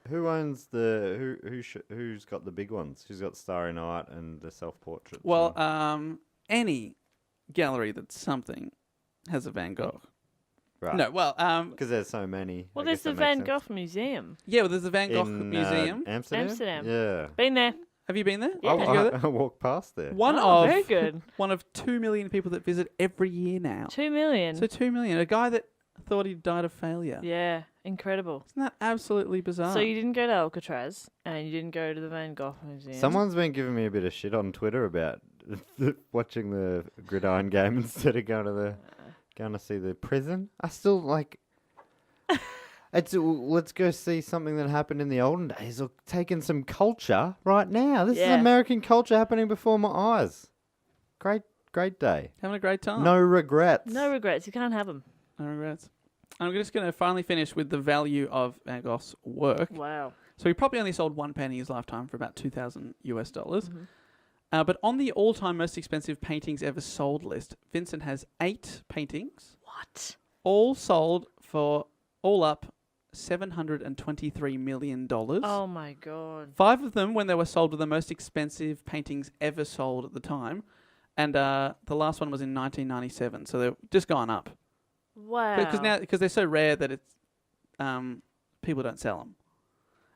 Who owns who's got the big ones? Who's got Starry Night and the self-portraits? Well, any gallery that's something has a Van Gogh. right. No, well, Because there's so many. Well, I there's guess the that makes Van sense. Gogh Museum. yeah, well, there's the Van Gogh In, Museum. Amsterdam? Amsterdam. Yeah. Been there. Have you been there? Yeah. Did you go there? I walked past there. Very good. One of 2 million people that visit every year now. 2 million. So 2 million. A guy that thought he died of failure. Yeah, incredible. Isn't that absolutely bizarre? So you didn't go to Alcatraz and you didn't go to the Van Gogh Museum. Someone's been giving me a bit of shit on Twitter about watching the gridiron game instead of going to see the prison. I still like. Let's go see something that happened in the olden days, or taking some culture right now. This is American culture happening before my eyes. Great day. Having a great time. No regrets. No regrets. You can't have them. No regrets. I'm just going to finally finish with the value of Van Gogh's work. Wow. So he probably only sold one painting in his lifetime for about $2,000 US. Mm-hmm. But on the all-time most expensive paintings ever sold list, Vincent has 8 paintings. What? All sold for, all up, $723 million. Oh my god. 5 of them, when they were sold, were the most expensive paintings ever sold at the time. And the last one was in 1997, so they've just gone up. Wow. Because they're so rare that it's people don't sell them.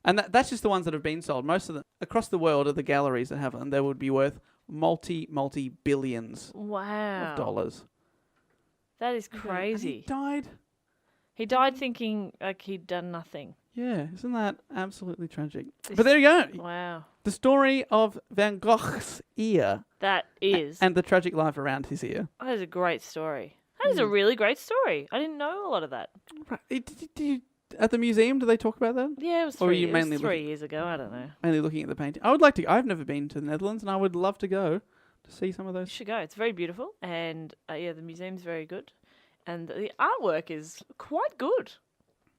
And that's just the ones that have been sold. Most of them across the world are the galleries that have them. They would be worth multi-billions of dollars. That is And crazy. he died. He died thinking like he'd done nothing. Yeah, isn't that absolutely tragic? But there you go. Wow. The story of Van Gogh's ear. That is. And the tragic life around his ear. That is a great story. That is a really great story. I didn't know a lot of that. Right. At the museum, do they talk about that? Yeah, it was Or were 3 you years, mainly 3 years ago. I don't know. Mainly looking at the painting. I would like to. I've never been to the Netherlands, and I would love to go to see some of You those. should go. It's very beautiful. And the museum's very good. And the artwork is quite good.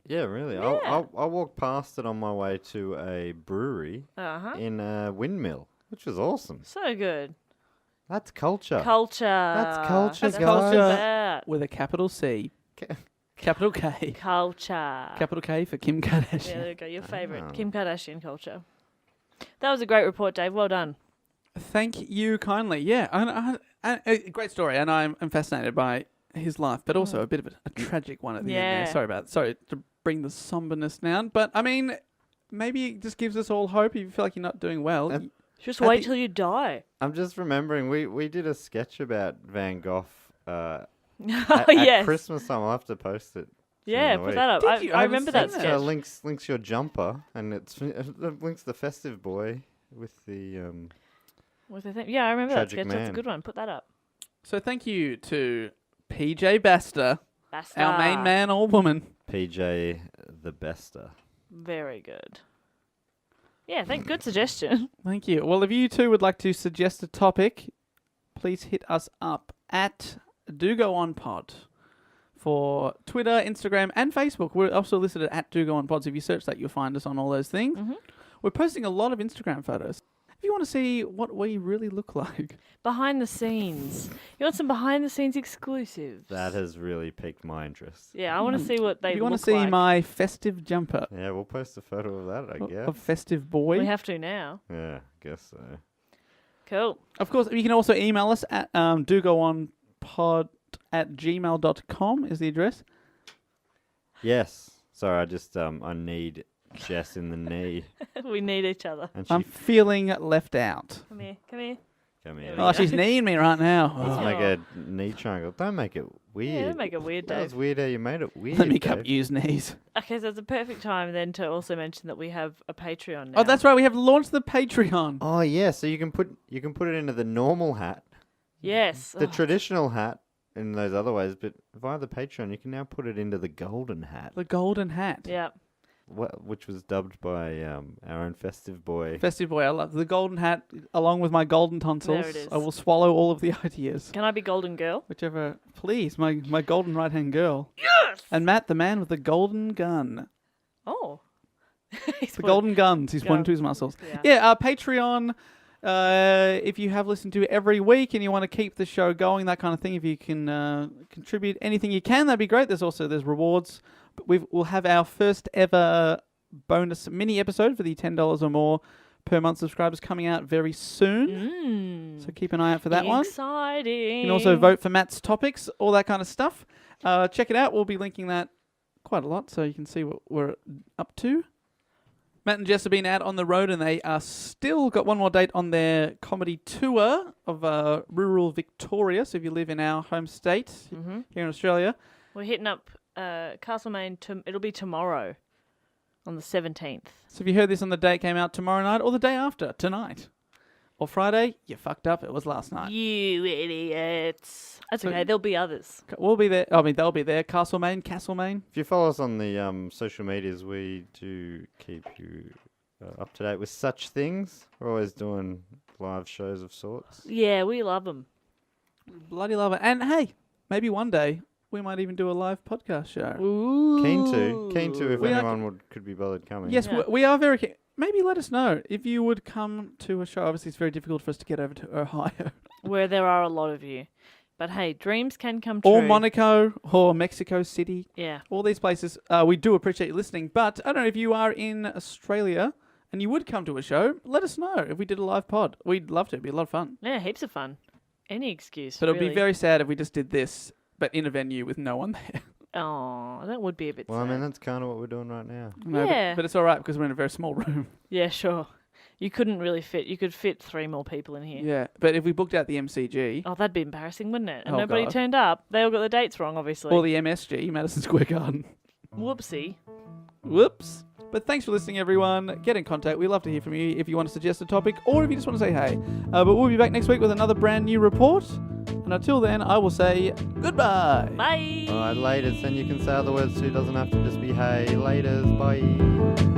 Yeah, really. Yeah. I walked past it on my way to a brewery Uh-huh. in a windmill, which was awesome. So good. That's culture. Culture. That's culture, That's guys. what it's about. With a capital C. Ca- Capital K. Culture. Capital K for Kim Kardashian. Yeah, there you go. Your favourite. Ah. Kim Kardashian culture. That was a great report, Dave. Well done. Thank you kindly. Yeah, a great story, and I'm fascinated by his life, but also a bit of a tragic one at the end there. Sorry to bring the somberness down, but I mean, maybe it just gives us all hope. If you feel like you're not doing well, And- Just At wait the- till you die. I'm just remembering we did a sketch about Van Gogh Oh, at yes. Christmas time. I'll have to post it. Yeah, during the put week. that up. Did you? I I haven't remember that seen sketch. Links your jumper, and it links the festive boy with the Was the thing? Yeah, I remember that Tragic sketch. That's a Man. good one. Put that up. So thank you to PJ Basta, Basta. our main man or woman. PJ the Bester. Very good. Yeah, good suggestion. Thank you. Well, if you two would like to suggest a topic, please hit us up at Do Go On Pod for Twitter, Instagram, and Facebook. We're also listed at Do Go On Pods. If you search that, you'll find us on all those things. Mm-hmm. We're posting a lot of Instagram photos. If you want to see what we really look like, Behind the scenes. You want some behind the scenes exclusives? That has really piqued my interest. Yeah, I want to see what they if you want look to see like. my festive jumper Yeah, we'll post a photo of that, I guess. of festive boy. We have to now. Yeah, guess so. Cool. Of course, you can also email us at dogoonpod@gmail.com is the address. Yes. Sorry, I just I need Jess in the knee. We need each other. And she I'm feeling left out. Come here. Come here. come There here. we Oh, go. she's kneeing me right now. Let's Oh. make a knee triangle. Don't make it weird. Yeah, don't make it weird, That Dave. was weird how you made it weird. Let me cup Dave. use knees. Okay, so it's a perfect time then to also mention that we have a Patreon now. Oh, that's right. We have launched the Patreon. Oh yeah, so you can put it into the normal hat, Yes. the Oh, traditional hat in those other ways, but via the Patreon you can now put it into the golden hat, The golden hat. yeah. which was dubbed by our own festive boy. Festive boy, I love the golden hat along with my golden tonsils. There it is. I will swallow all of the ideas. Can I be Golden Girl? Whichever, please, my golden right hand girl. Yes! And Matt, the man with the golden gun. Oh. The golden guns. He's pointing Gun. to his muscles. Yeah. Yeah, our Patreon. If you have listened to it every week and you want to keep the show going, that kind of thing, if you can contribute anything you can, that'd be great. There's rewards. But we'll have our first ever bonus mini episode for the $10 or more per month subscribers coming out very soon. So keep an eye out for that one. Exciting. You can also vote for Matt's topics, all that kind of stuff. Check it out. We'll be linking that quite a lot so you can see what we're up to. Matt and Jess have been out on the road and they are still got one more date on their comedy tour of rural Victoria. So if you live in our home state here in Australia. We're hitting up Castlemaine. It'll be tomorrow on the 17th. So if you heard this on the day it came out tomorrow night or the day after, tonight. Or Friday, you fucked up. It was last night. You idiots. That's So- okay. There'll be others. We'll be there. I mean, they'll be there. Castlemaine. If you follow us on the social medias, we do keep you up to date with such things. We're always doing live shows of sorts. Yeah, we love them. Bloody love it. And hey, maybe one day we might even do a live podcast show. Ooh. Keen to if We are- anyone could be bothered coming. Yes, Yeah. we are very keen. Maybe let us know if you would come to a show. Obviously, it's very difficult for us to get over to Ohio. Where there are a lot of you. But hey, dreams can come true. Or Monaco, or Mexico City. Yeah. All these places. We do appreciate you listening. But I don't know if you are in Australia and you would come to a show, let us know if we did a live pod. We'd love to. It'd be a lot of fun. Yeah, heaps of fun. Any excuse. But it would really. be very sad if we just did this, but in a venue with no one there. Oh, that would be a bit Well, I sad. mean, that's kind of what we're doing right now. No, Yeah. but it's all right because we're in a very small room. Yeah, sure. You couldn't really fit. You could fit 3 more people in here. Yeah. But if we booked out the MCG Oh, that'd be embarrassing, wouldn't it? And Oh, nobody God. turned up. They all got the dates wrong, obviously. or the MSG, Madison Square Garden. Whoopsie. Whoops. But thanks for listening, everyone. Get in contact. We'd love to hear from you if you want to suggest a topic or if you just want to say hey. But we'll be back next week with another brand new report. And until then, I will say goodbye. Bye. All right, laters. And you can say other words too. Doesn't have to just be hey. Laters. Bye.